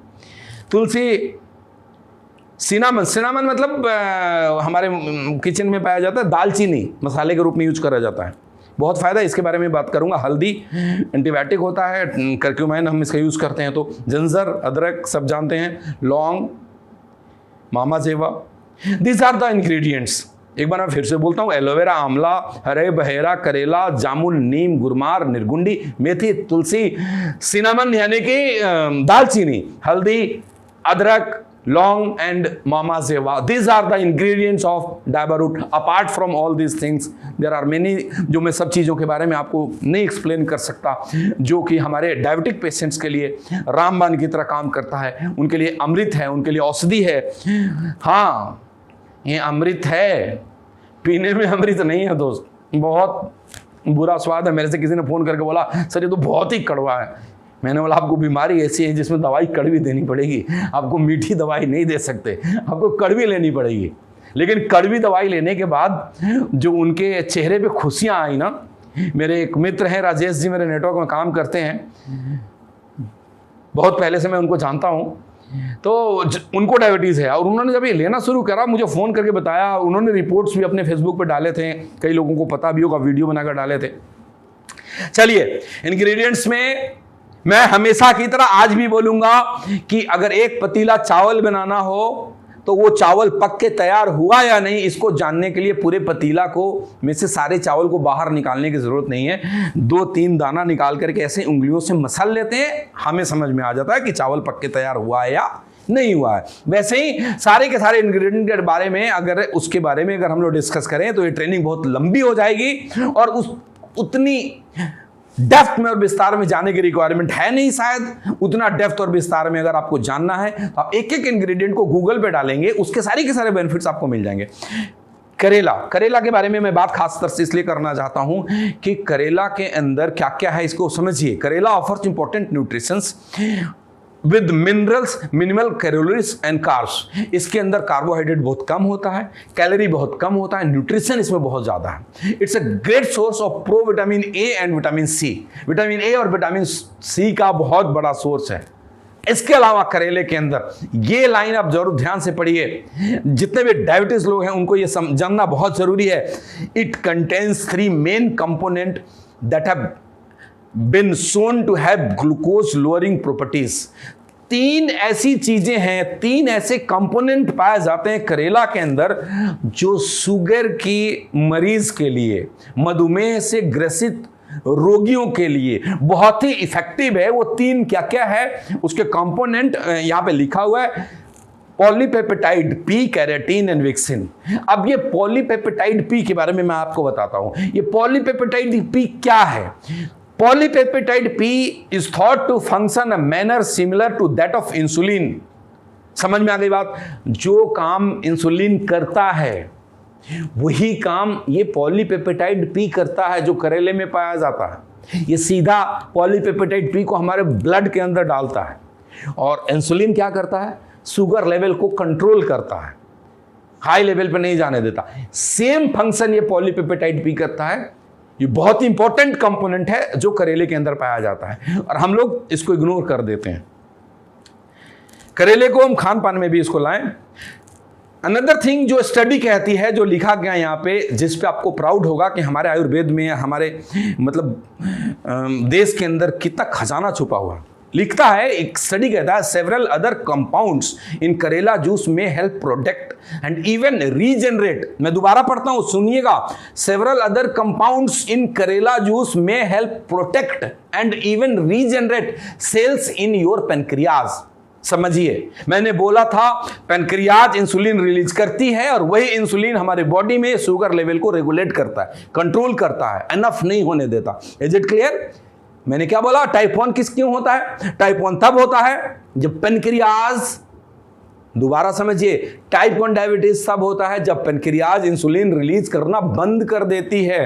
तुलसी, सिनामन मतलब हमारे किचन में पाया जाता है, दालचीनी मसाले के रूप में यूज करा जाता है, बहुत फायदा है, इसके बारे में बात करूंगा। हल्दी एंटीबायोटिक होता है, करक्यूमाइन हम इसका यूज करते हैं। तो जिंजर, अदरक सब जानते हैं, लौंग, मामा जेवा, दीज आर द इंग्रेडिएंट्स। एक बार मैं फिर से बोलता हूं, एलोवेरा, आंवला, हरे बहेरा, करेला, जामुन, नीम, गुरमार, निर्गुंडी, मेथी, तुलसी, सिनामन यानी कि दालचीनी, हल्दी, अदरक, long and mama zewa, these are the ingredients of Dabur root. apart from all these things there are many, जो मैं सब चीज़ों के बारे में आपको नहीं एक्सप्लेन कर सकता, जो कि हमारे डायबिटिक पेशेंट्स के लिए रामबाण की तरह काम करता है, उनके लिए अमृत है, उनके लिए औषधि है। हाँ, ये अमृत है, पीने में अमृत नहीं है दोस्त, बहुत बुरा स्वाद है। मेरे से किसी ने फ़ोन करके बोला सर ये तो बहुत ही कड़वा है। मैंने बोला आपको बीमारी ऐसी है जिसमें दवाई कड़वी देनी पड़ेगी, आपको मीठी दवाई नहीं दे सकते, आपको कड़वी लेनी पड़ेगी। लेकिन कड़वी दवाई लेने के बाद जो उनके चेहरे पे खुशियां आई ना, मेरे एक मित्र हैं राजेश जी, मेरे नेटवर्क में काम करते हैं, बहुत पहले से मैं उनको जानता हूं, तो उनको डायबिटीज़ है और उन्होंने जब ये लेना शुरू करा मुझे फ़ोन करके बताया। उन्होंने रिपोर्ट्स भी अपने फेसबुक पर डाले थे, कई लोगों को पता भी होगा, वीडियो बनाकर डाले थे। चलिए, इंग्रेडिएंट्स में मैं हमेशा की तरह आज भी बोलूंगा कि अगर एक पतीला चावल बनाना हो तो वो चावल पक के तैयार हुआ या नहीं, इसको जानने के लिए पूरे पतीला को में से सारे चावल को बाहर निकालने की जरूरत नहीं है। 2-3 दाना निकाल करके ऐसे उंगलियों से मसल लेते हैं, हमें समझ में आ जाता है कि चावल पक के तैयार हुआ है या नहीं हुआ है। वैसे ही सारे के सारे इंग्रेडिएंट के बारे में अगर हम लोग डिस्कस करें तो ये ट्रेनिंग बहुत लंबी हो जाएगी और उतनी डेप्थ में और विस्तार में जाने की रिक्वायरमेंट है नहीं शायद। उतना डेप्थ और विस्तार में अगर आपको जानना है तो आप एक एक इंग्रेडिएंट को गूगल पे डालेंगे, उसके सारे के सारे बेनिफिट्स आपको मिल जाएंगे। करेला के बारे में मैं बात खास तौर से इसलिए करना चाहता हूं कि करेला के अंदर क्या क्या है इसको समझिए। करेला offers important nutritions with minerals, minimal calories and carbs. इसके अंदर कार्बोहाइड्रेट बहुत कम होता है, कैलोरी बहुत कम होता है, न्यूट्रिशन इसमें बहुत ज्यादा है। It's a great source of pro vitamin A and vitamin C. Vitamin A और विटामिन सी का बहुत बड़ा सोर्स है। इसके अलावा करेले के अंदर ये लाइन आप जरूर ध्यान से पढ़िए, जितने भी डायबिटीज लोग हैं उनको ये जानना बहुत जरूरी है। It contains 3 main component that have been shown to have glucose lowering properties। 3 ऐसी चीजें हैं, 3 ऐसे कंपोनेंट पाए जाते हैं करेला के अंदर जो शुगर की मरीज के लिए, मधुमेह से ग्रसित रोगियों के लिए बहुत ही इफेक्टिव है। वो 3 क्या क्या है उसके कंपोनेंट यहां पे लिखा हुआ है, पॉलीपेप्टाइड पी, कैरेटीन एंड विक्सिन। अब ये पॉलीपेप्टाइड पी के बारे में मैं आपको बताता हूं। ये पॉलीपेप्टाइड पी क्या है? Polypeptide P is thought to function a manner similar to that of insulin। समझ में आ गई बात? जो काम इंसुलिन करता है वही काम ये पॉलीपेप्टाइड P करता है जो करेले में पाया जाता है। ये सीधा पॉलीपेप्टाइड P को हमारे ब्लड के अंदर डालता है और इंसुलिन क्या करता है? शुगर लेवल को कंट्रोल करता है, हाई लेवल पे नहीं जाने देता। सेम फंक्शन ये पॉलीपेप्टाइड P करता है। ये बहुत इंपॉर्टेंट कंपोनेंट है जो करेले के अंदर पाया जाता है और हम लोग इसको इग्नोर कर देते हैं। करेले को हम खान पान में भी इसको लाएं। अनदर थिंग जो स्टडी कहती है, जो लिखा गया यहाँ पे, जिस पे आपको प्राउड होगा कि हमारे आयुर्वेद में, हमारे मतलब देश के अंदर कितना खजाना छुपा हुआ। लिखता है, एक स्टडी कहता है सेवरल अदर कंपाउंड्स इन करेला जूस में help protect and even regenerate. मैं दोबारा पढ़ता हूं, सुनिएगा। सेवरल अदर कंपाउंड्स इन करेला जूस में help protect and even regenerate cells in your pancreas. समझिए, मैंने बोला था पेनक्रियाज इंसुलिन रिलीज करती है और वही इंसुलिन हमारे बॉडी में शुगर लेवल को रेगुलेट करता है, कंट्रोल करता है, एनफ नहीं होने देता। Is it clear? मैंने क्या बोला? टाइप 1 क्यों होता है? टाइप 1 तब होता है जब पेनक्रियाज, दोबारा समझिए, टाइप 1 डायबिटीज तब होता है जब पेनक्रियाज इंसुलिन रिलीज करना बंद कर देती है।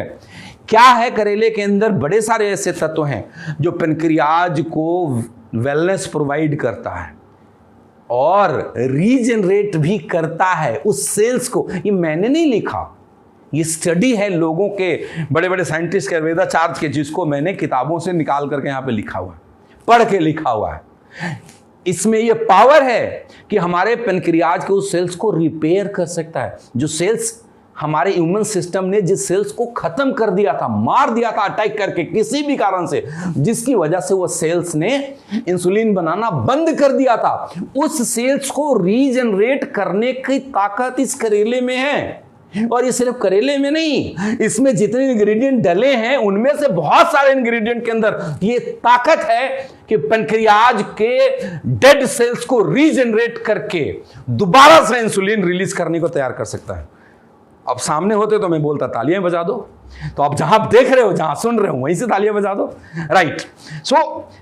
क्या है करेले के अंदर? बड़े सारे ऐसे तत्व हैं जो पेनक्रियाज को वेलनेस प्रोवाइड करता है और रीजनरेट भी करता है उस सेल्स को। ये मैंने नहीं लिखा, ये स्टडी है लोगों के, बड़े बड़े साइंटिस्ट के, वेदाचार्य के, जिसको मैंने किताबों से निकाल करके यहां पे लिखा हुआ है, पढ़ के लिखा हुआ है। इसमें ये पावर है कि हमारे पेनक्रियाज के उस सेल्स को रिपेयर कर सकता है। जो सेल्स हमारे इम्यून सिस्टम ने जिस सेल्स को खत्म कर दिया था, मार दिया था अटैक करके किसी भी कारण से, जिसकी वजह से वो सेल्स ने इंसुलिन बनाना बंद कर दिया था, उस सेल्स को रीजनरेट करने की ताकत इस करेले में है। और ये सिर्फ करेले में नहीं, इसमें जितने इंग्रेडिएंट डले हैं उनमें से बहुत सारे इंग्रेडिएंट के अंदर ये ताकत है कि पेनक्रियाज के डेड सेल्स को रीजनरेट करके दोबारा से इंसुलिन रिलीज करने को तैयार कर सकता है। अब सामने होते तो मैं बोलता तालियां बजा दो, तो आप जहां देख रहे हो, जहां सुन रहे हो, वहीं से तालियां बजा दो, right. So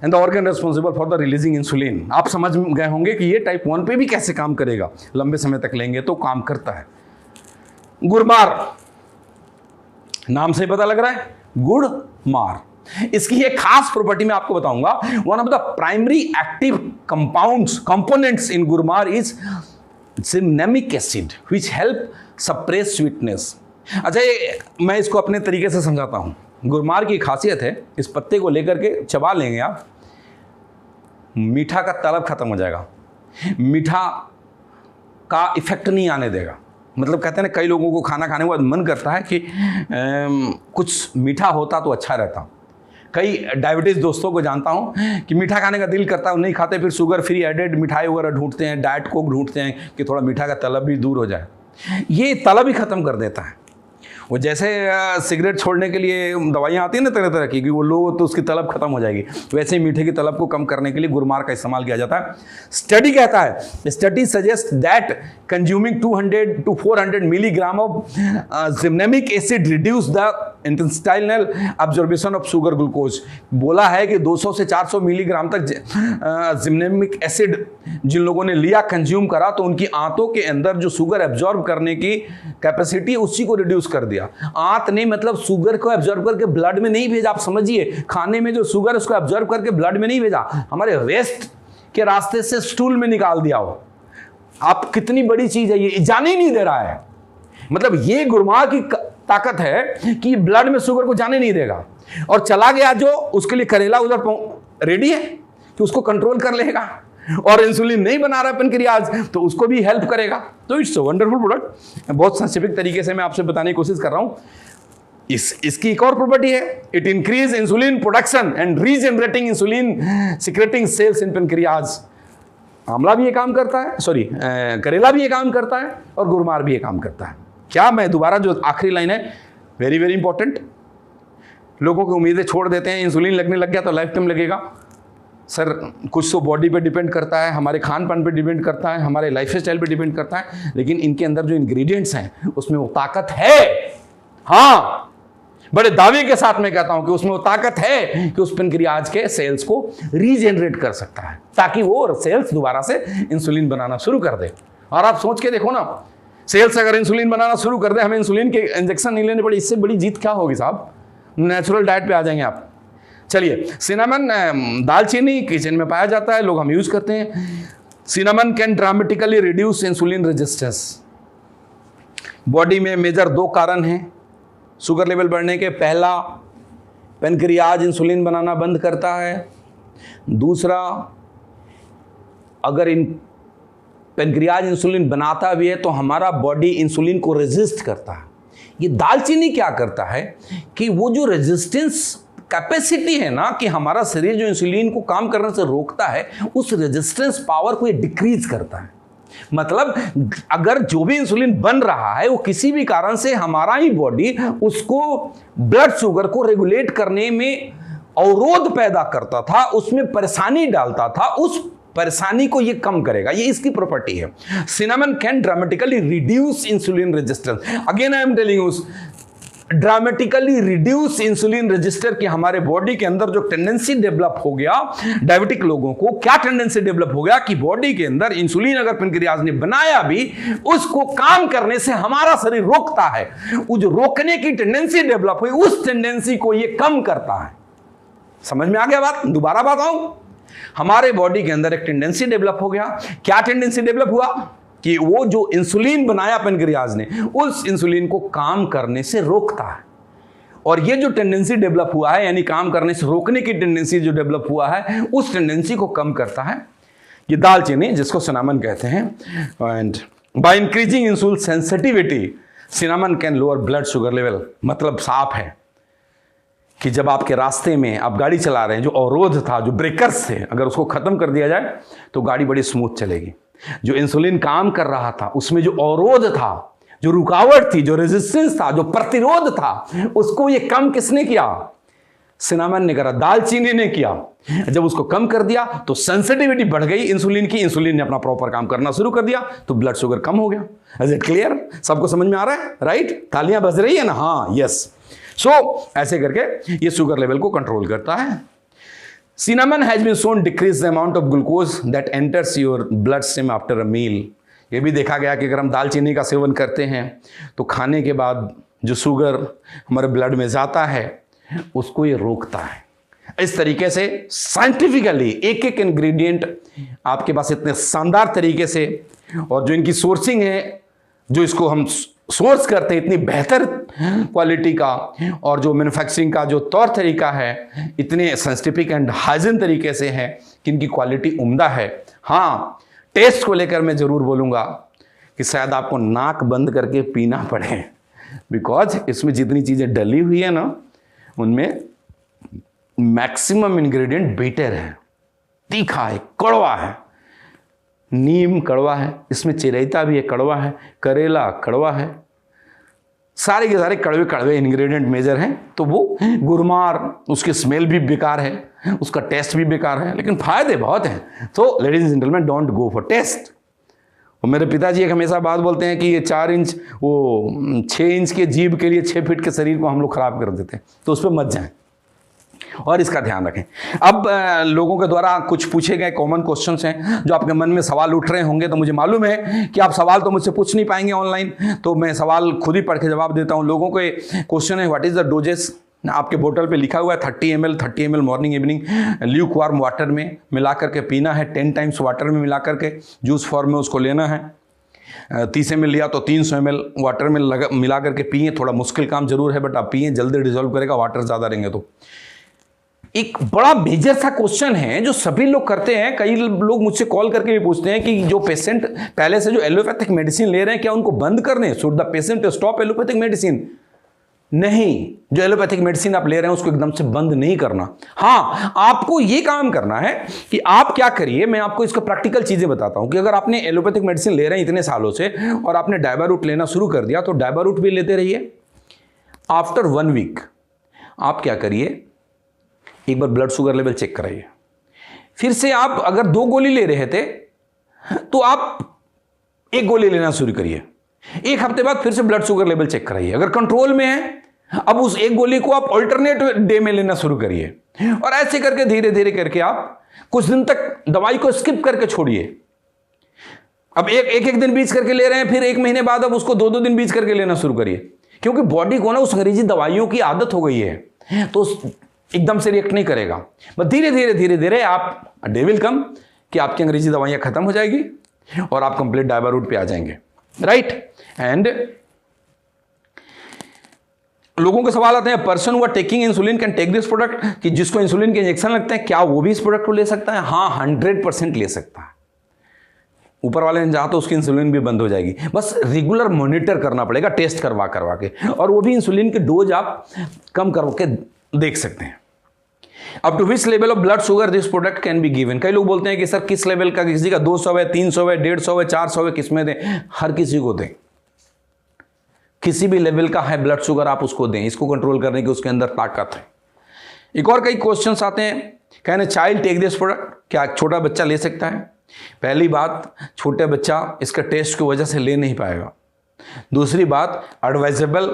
and the organ responsible for the releasing insulin, आप समझ गए होंगे कि ये टाइप 1 पे भी कैसे काम करेगा। लंबे समय तक लेंगे तो काम करता है। गुड़मार, नाम से पता लग रहा है, गुड़ मार। इसकी एक खास प्रॉपर्टी मैं आपको बताऊंगा। One of the primary active components in gurmar is gymnemic acid which help suppress sweetness. अच्छा, मैं इसको अपने तरीके से समझाता हूं। गुड़मार की खासियत है, इस पत्ते को लेकर के चबा लेंगे आप, मीठा का तलब खत्म हो जाएगा, मीठा का इफेक्ट नहीं आने देगा। मतलब कहते हैं ना, कई लोगों को खाना खाने के बाद मन करता है कि कुछ मीठा होता तो अच्छा रहता। कई डायबिटीज़ दोस्तों को जानता हूं कि मीठा खाने का दिल करता है, नहीं खाते, फिर शुगर फ्री एडेड मिठाई वगैरह ढूंढते हैं, डाइट कोक ढूंढते हैं कि थोड़ा मीठा का तलब भी दूर हो जाए। ये तलब ही ख़त्म कर देता है। वो जैसे सिगरेट छोड़ने के लिए दवाइयाँ आती हैं ना तरह तरह की, कि वो लो तो उसकी तलब खत्म हो जाएगी, वैसे ही मीठे की तलब को कम करने के लिए गुड़मार का इस्तेमाल किया जाता है। स्टडी कहता है, study suggest that consuming 200 to 400 milligram of gymnemic acid reduce the intestinal absorption of sugar glucose. बोला है कि 200 से 400 मिलीग्राम तक जिमनेमिक एसिड जिन लोगों ने लिया, कंज्यूम करा, तो उनकी आंतों के अंदर जो शुगर एब्जॉर्ब करने की कैपेसिटी, उसी को रिड्यूस कर दिया। आंत नहीं मतलब शुगर को एब्जॉर्ब करके ब्लड में नहीं भेजा। आप समझिए, खाने में जो शुगर उसको एब्जॉर्ब करके ब्लड में नहीं भेजा, हमारे वेस्ट के रास्ते से स्टूल में निकाल दिया हो। आप कितनी बड़ी चीज है, ये जाने ही नहीं दे रहा है। मतलब ये गुड़मार की ताकत है कि ब्लड में शुगर को जाने नहीं देगा, और चला गया जो, उसके लिए करेला उधर रेडी है कि उसको कंट्रोल कर लेगा, और इंसुलिन नहीं बना रहा पेनक्रियाज तो उसको भी हेल्प करेगा। तो इट्स अ वंडरफुल प्रोडक्ट। बहुत साइंटिफिक तरीके से मैं आपसे बताने की कोशिश कर रहा हूं। इसकी एक और प्रॉपर्टी है, it increase insulin production and regenerating insulin secreting sales in pancreas. आंवला भी ये काम करता है, करेला भी ये काम करता है, और गुड़मार भी ये काम करता है। क्या, मैं दोबारा जो आखिरी लाइन है, वेरी वेरी इंपॉर्टेंट। लोगों की उम्मीदें छोड़ देते हैं, इंसुलिन लगने लग गया तो लाइफ टाइम लगेगा। सर, कुछ तो बॉडी पे डिपेंड करता है, हमारे खान पान पे डिपेंड करता है, हमारे लाइफ स्टाइल पे डिपेंड करता है, लेकिन इनके अंदर जो इंग्रेडिएंट्स हैं उसमें वो ताकत है। हाँ, बड़े दावे के साथ मैं कहता हूं कि उसमें वो ताकत है कि उस पेनक्रियाज के सेल्स को रीजनरेट कर सकता है, ताकि वो सेल्स दोबारा से इंसुलिन बनाना शुरू कर दे। और आप सोच के देखो ना, सेल्स अगर इंसुलिन बनाना शुरू कर दे, हमें इंसुलिन के इंजेक्शन नहीं लेने पड़े, इससे बड़ी जीत क्या होगी साहब? नेचुरल डाइट पे आ जाएंगे आप। चलिए, सिनेमन, दालचीनी किचन में पाया जाता है, लोग हम यूज करते हैं। Cinnamon can dramatically reduce insulin resistance. Body में मेजर 2 कारण हैं शुगर लेवल बढ़ने के। पहला, पेनक्रियाज इंसुलिन बनाना बंद करता है। दूसरा, अगर पेनक्रियाज इंसुलिन बनाता भी है तो हमारा बॉडी इंसुलिन को रेजिस्ट करता है। ये दालचीनी क्या करता है कि वो जो रेजिस्टेंस कैपेसिटी है ना कि हमारा शरीर जो इंसुलिन को काम करने से रोकता है, उस रेजिस्टेंस पावर को ये डिक्रीज करता है। मतलब अगर जो भी इंसुलिन बन रहा है वो किसी भी कारण से हमारा ही बॉडी उसको ब्लड शुगर को रेगुलेट करने में अवरोध पैदा करता था, उसमें परेशानी डालता था, उस परेशानी को ये कम करेगा। ये इसकी प्रॉपर्टी है। Cinnamon can dramatically reduce insulin resistance. Again I am telling you, dramatically reduce insulin register की हमारे बॉडी के अंदर जो टेंडेंसी डेवलप हो गया, डायबिटिक लोगों को क्या टेंडेंसी डेवलप हो गया कि बॉडी के अंदर इंसुलिन अगर पेनक्रियाज ने बनाया भी, उसको काम करने से हमारा शरीर रोकता है। वो जो रोकने की टेंडेंसी डेवलप हुई, उस टेंडेंसी को ये कम करता है। समझ में आ गया बात? दोबारा बात आऊं, हमारे बॉडी के अंदर एक टेंडेंसी डेवलप हो गया। क्या टेंडेंसी डेवलप हुआ कि वो जो इंसुलिन बनाया पेनक्रियाज ने, उस इंसुलिन को काम करने से रोकता है। और ये जो टेंडेंसी डेवलप हुआ है, यानी काम करने से रोकने की टेंडेंसी जो डेवलप हुआ है, उस टेंडेंसी को कम करता है ये दालचीनी, जिसको सिनामन कहते हैं। And by increasing insulin sensitivity, cinnamon can lower blood sugar level. मतलब साफ है कि जब आपके रास्ते में आप गाड़ी चला रहे हैं, जो अवरोध था, जो ब्रेकर्स थे, अगर उसको खत्म कर दिया जाए तो गाड़ी बड़ी स्मूथ चलेगी। जो इंसुलिन काम कर रहा था, उसमें जो अवरोध था, जो रुकावट थी, जो रेजिस्टेंस था, जो प्रतिरोध था, उसको ये कम किसने किया? सिनामन ने करा, दालचीनी ने किया। जब उसको कम कर दिया तो सेंसिटिविटी बढ़ गई इंसुलिन की, इंसुलिन ने अपना प्रॉपर काम करना शुरू कर दिया, तो ब्लड शुगर कम हो गया। Is it clear? सबको समझ में आ रहा है? राइट? तालियां बज रही है ना? हाँ, यस। सो ऐसे करके ये शुगर लेवल को कंट्रोल करता है। Cinnamon has been shown decrease the amount of glucose that enters your bloodstream after a meal. ये भी देखा गया कि अगर हम दालचीनी का सेवन करते हैं तो खाने के बाद जो शुगर हमारे ब्लड में जाता है उसको ये रोकता है। इस तरीके से साइंटिफिकली एक एक इंग्रेडिएंट आपके पास इतने शानदार तरीके से, और जो इनकी सोर्सिंग है, जो इसको हम सोर्स करते हैं इतनी बेहतर क्वालिटी का, और जो मैन्युफैक्चरिंग का जो तौर तरीका है इतने साइंटिफिक एंड हाइजीन तरीके से है कि इनकी क्वालिटी उम्दा है। हाँ, टेस्ट को लेकर मैं ज़रूर बोलूँगा कि शायद आपको नाक बंद करके पीना पड़े, बिकॉज इसमें जितनी चीज़ें डली हुई है ना, उनमें मैक्सिमम इंग्रेडिएंट बिटर है, तीखा है, कड़वा है। नीम कड़वा है, इसमें चिरैता भी है, कड़वा है, करेला कड़वा है, सारे के सारे कड़वे कड़वे इंग्रेडिएंट मेजर हैं। तो वो गुरमार, उसकी स्मेल भी बेकार है, उसका टेस्ट भी बेकार है, लेकिन फायदे बहुत हैं। तो ladies and gentleman, don't go for taste. और मेरे पिताजी एक हमेशा बात बोलते हैं कि ये 4 इंच, वो 6 इंच के जीभ के लिए 6 फीट के शरीर को हम लोग खराब कर देते हैं, तो उस पर मत जाएं और इसका ध्यान रखें। अब लोगों के द्वारा कुछ पूछे गए कॉमन क्वेश्चंस हैं, जो आपके मन में सवाल उठ रहे होंगे। तो मुझे मालूम है कि आप सवाल तो मुझसे पूछ नहीं पाएंगे ऑनलाइन, तो मैं सवाल खुद ही पढ़ के जवाब देता हूं। लोगों के क्वेश्चन है, व्हाट इज द डोजेस? आपके बोतल पे लिखा हुआ है 30 ml morning evening Luke warm water में मिला करके पीना है, 10 टाइम्स वाटर में मिला करके जूस फॉर्म में उसको लेना है। 30 ml लिया तो 300 ml वाटर में मिला करके पिए। थोड़ा मुश्किल काम जरूर है, बट आप पिए, जल्दी डिजोल्व करेगा, वाटर ज़्यादा रहेंगे तो। एक बड़ा मेजर सा क्वेश्चन है जो सभी लोग करते हैं। कई लोग मुझसे कॉल करके भी पूछते हैं कि जो पेशेंट पहले से जो एलोपैथिक मेडिसिन ले रहे हैं, क्या उनको बंद करने? Should the patient stop allopathic medicine? नहीं, जो एलोपैथिक मेडिसिन आप ले रहे हैं उसको एकदम से बंद नहीं करना। हाँ, आपको ये काम करना है कि आप क्या करिए, मैं आपको इसको प्रैक्टिकल चीजें बताता हूं कि अगर आपने एलोपैथिक मेडिसिन ले रहे हैं इतने सालों से और आपने डायबारूट लेना शुरू कर दिया, तो डायबारूट भी लेते रहिए। आफ्टर 1 वीक आप क्या करिए, एक बार ब्लड शुगर लेवल चेक कराइए। फिर से आप अगर 2 गोली ले रहे थे तो आप 1 गोली लेना शुरू करिए। 1 हफ्ते बाद फिर से ब्लड शुगर लेवल चेक कराइए। अगर कंट्रोल में है, अब उस 1 गोली को आप ऑल्टरनेट डे में लेना शुरू करिए। और ऐसे करके धीरे धीरे करके आप कुछ दिन तक दवाई को स्किप करके छोड़िए। अब एक दिन बीच करके ले रहे हैं, फिर 1 महीने बाद अब उसको 2-2 दिन बीच करके लेना शुरू करिए, क्योंकि बॉडी को ना उस अंग्रेजी दवाइयों की आदत हो गई है, तो एकदम से रिएक्ट नहीं करेगा। बस धीरे धीरे धीरे धीरे आप डे विल कम कि आपकी अंग्रेजी दवाइयां खत्म हो जाएगी और आप कंप्लीट डायबारूट पे आ जाएंगे, राइट। एंड लोगों के सवाल आते हैं, person who are taking insulin can take this product, कि जिसको इंसुलिन के इंजेक्शन लगते हैं क्या वो भी इस प्रोडक्ट को ले सकता है? हाँ, 100% ले सकता है। ऊपर वाले ने चाहा तो उसकी इंसुलिन भी बंद हो जाएगी। बस रेगुलर मॉनिटर करना पड़ेगा, टेस्ट करवा के, और वो भी इंसुलिन की डोज आप कम करके देख सकते हैं। Up to which level of blood sugar this product can be given. कई लोग बोलते हैं कि सर किस लेवल का, किसी का 200 है, 300 है, 150 है, 400 है, किस में दें? हर किसी को दें, किसी भी लेवल का है ब्लड शुगर आप उसको दें, इसको कंट्रोल करने की उसके अंदर ताकत है। एक और कई क्वेश्चंस आते हैं, can a child take this product, क्या छोटा बच्चा ले सकता है? पहली बात, छोटे बच्चा इसका टेस्ट की वजह से ले नहीं पाएगा। दूसरी बात, एडवाइजेबल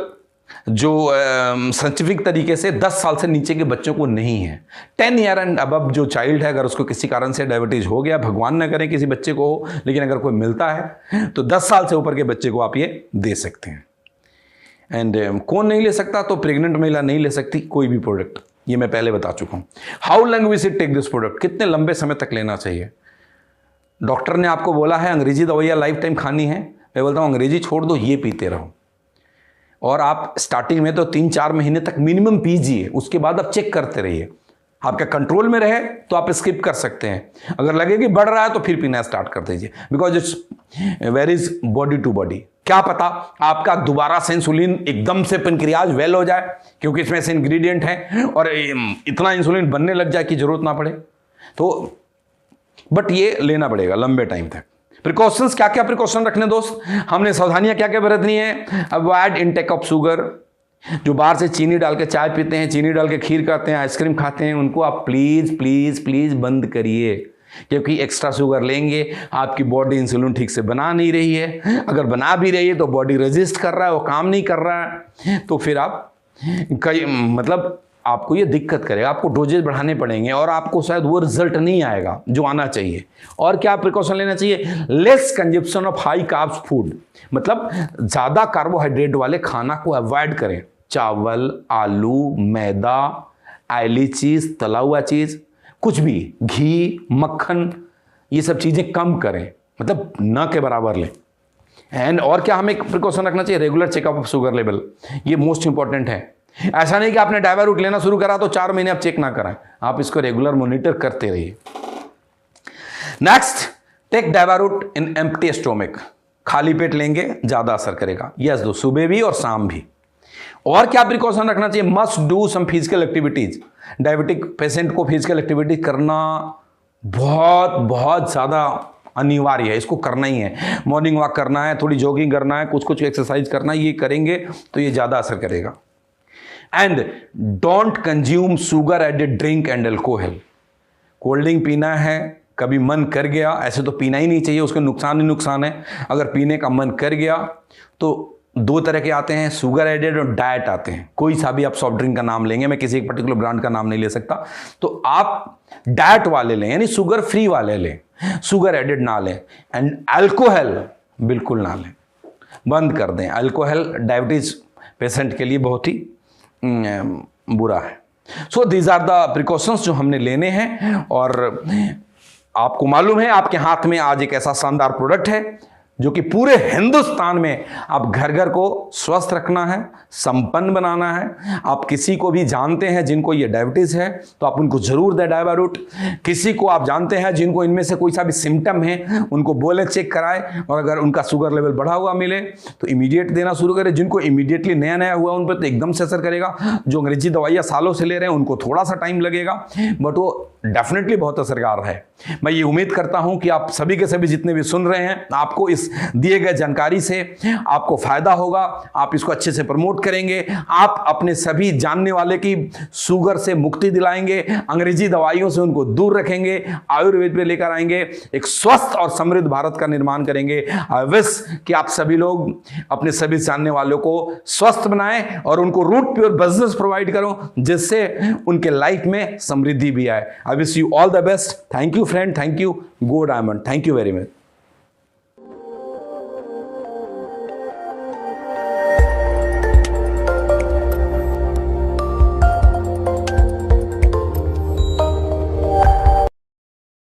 जो साइंटिफिक तरीके से 10 साल से नीचे के बच्चों को नहीं है। 10 ईयर एंड अबव जो चाइल्ड है, अगर उसको किसी कारण से डायबिटीज हो गया, भगवान न करे किसी बच्चे को हो, लेकिन अगर कोई मिलता है तो 10 साल से ऊपर के बच्चे को आप ये दे सकते हैं। एंड कौन नहीं ले सकता? तो प्रेग्नेंट महिला नहीं ले सकती कोई भी प्रोडक्ट, ये मैं पहले बता चुका हूं। How long we should take this product, कितने लंबे समय तक लेना चाहिए? डॉक्टर ने आपको बोला है अंग्रेजी दवाइयाँ लाइफ टाइम खानी है, मैं बोलता हूँ अंग्रेजी छोड़ दो, ये पीते रहो। और आप स्टार्टिंग में तो 3-4 महीने तक मिनिमम पीजिए, उसके बाद आप चेक करते रहिए। आपका कंट्रोल में रहे तो आप स्किप कर सकते हैं, अगर लगे कि बढ़ रहा है तो फिर पीना स्टार्ट कर दीजिए, because it's varies body to body. क्या पता आपका दोबारा से इंसुलिन एकदम से पेनक्रियाज वेल हो जाए, क्योंकि इसमें से इंग्रेडिएंट है, और इतना इंसुलिन बनने लग जाए कि जरूरत ना पड़े। तो बट ये लेना पड़ेगा लंबे टाइम तक। प्रिकॉशंस, क्या क्या प्रिकॉशन रखने दोस्त, हमने सावधानियां क्या क्या बरतनी है? Avoid intake of sugar. जो बाहर से चीनी डाल के चाय पीते हैं, चीनी डाल के खीर खाते हैं, आइसक्रीम खाते हैं, उनको आप प्लीज प्लीज प्लीज बंद करिए, क्योंकि एक्स्ट्रा शुगर लेंगे आपकी बॉडी इंसुलिन ठीक से बना नहीं रही है। अगर बना भी रही है तो बॉडी रेजिस्ट कर रहा है, वो काम नहीं कर रहा है, तो फिर आप मतलब आपको ये दिक्कत करेगा, आपको डोजेज बढ़ाने पड़ेंगे और आपको शायद वो रिजल्ट नहीं आएगा जो आना चाहिए। और क्या प्रिकॉशन लेना चाहिए? Less consumption of high carbs food, मतलब ज़्यादा कार्बोहाइड्रेट वाले खाना को अवॉइड करें। चावल, आलू, मैदा, ऑयली चीज़, तला हुआ चीज़, कुछ भी, घी, मक्खन, ये सब चीज़ें कम करें, मतलब न के बराबर लें। एंड और क्या हमें प्रिकॉशन रखना चाहिए? Regular checkup of sugar level, ये मोस्ट इंपॉर्टेंट है। ऐसा नहीं कि आपने डायवारूट लेना शुरू करा तो 4 महीने आप चेक ना कराएं, आप इसको रेगुलर मॉनिटर करते रहिए। नेक्स्ट, टेक डायवारूट इन एम्प्टी स्टोमक, खाली पेट लेंगे ज्यादा असर करेगा। यस दोस्त, सुबह भी और शाम भी। और क्या प्रिकॉशन रखना चाहिए? Must do some physical activities. Diabetic patient को फिजिकल एक्टिविटी करना बहुत बहुत ज्यादा अनिवार्य है, इसको करना ही है। मॉर्निंग वॉक करना है, थोड़ी जॉगिंग करना है, कुछ कुछ एक्सरसाइज करना है, ये करेंगे तो ये ज्यादा असर करेगा। And don't consume sugar added drink and alcohol. Cold drink पीना है, कभी मन कर गया, ऐसे तो पीना ही नहीं चाहिए, उसके नुकसान ही नुकसान है। अगर पीने का मन कर गया तो 2 तरह के आते हैं, शुगर एडेड और डाइट आते हैं। कोई सा भी आप सॉफ्ट ड्रिंक का नाम लेंगे, मैं किसी एक पर्टिकुलर ब्रांड का नाम नहीं ले सकता, तो आप डाइट वाले लें, यानी शुगर फ्री वाले लें, शुगर एडेड ना लें। एंड अल्कोहल बिल्कुल ना लें, बंद कर दें। अल्कोहल डायबिटीज पेशेंट के लिए बहुत ही बुरा है। So these are the precautions जो हमने लेने हैं। और आपको मालूम है आपके हाथ में आज एक ऐसा शानदार प्रोडक्ट है जो कि पूरे हिंदुस्तान में आप घर घर को स्वस्थ रखना है, संपन्न बनाना है। आप किसी को भी जानते हैं जिनको ये डायबिटीज है तो आप उनको जरूर दें डायवारूट। किसी को आप जानते हैं जिनको इनमें से कोई सा भी सिम्टम है, उनको बोले चेक कराएं, और अगर उनका शुगर लेवल बढ़ा हुआ मिले तो इमीडिएट देना शुरू करें। जिनको इमीडिएटली नया नया हुआ उन पर तो एकदम से असर करेगा। जो अंग्रेजी दवाइयाँ सालों से ले रहे हैं उनको थोड़ा सा टाइम लगेगा, बट वो डेफिनेटली बहुत असरकार है। मैं ये उम्मीद करता हूं कि आप सभी के सभी जितने भी सुन रहे हैं, आपको इस दिए गए जानकारी से आपको फायदा होगा, आप इसको अच्छे से प्रमोट करेंगे, आप अपने सभी जानने वाले की शुगर से मुक्ति दिलाएंगे, अंग्रेजी दवाइयों से उनको दूर रखेंगे, आयुर्वेद पे लेकर आएंगे, एक स्वस्थ और समृद्ध भारत का निर्माण करेंगे। आई विश कि आप सभी लोग अपने सभी जानने वालों को स्वस्थ बनाएं और उनको रूट प्योर बिजनेस प्रोवाइड करो, जिससे उनके लाइफ में समृद्धि भी आए। I wish you all the best. Thank you friend, thank you, go diamond, thank you very much.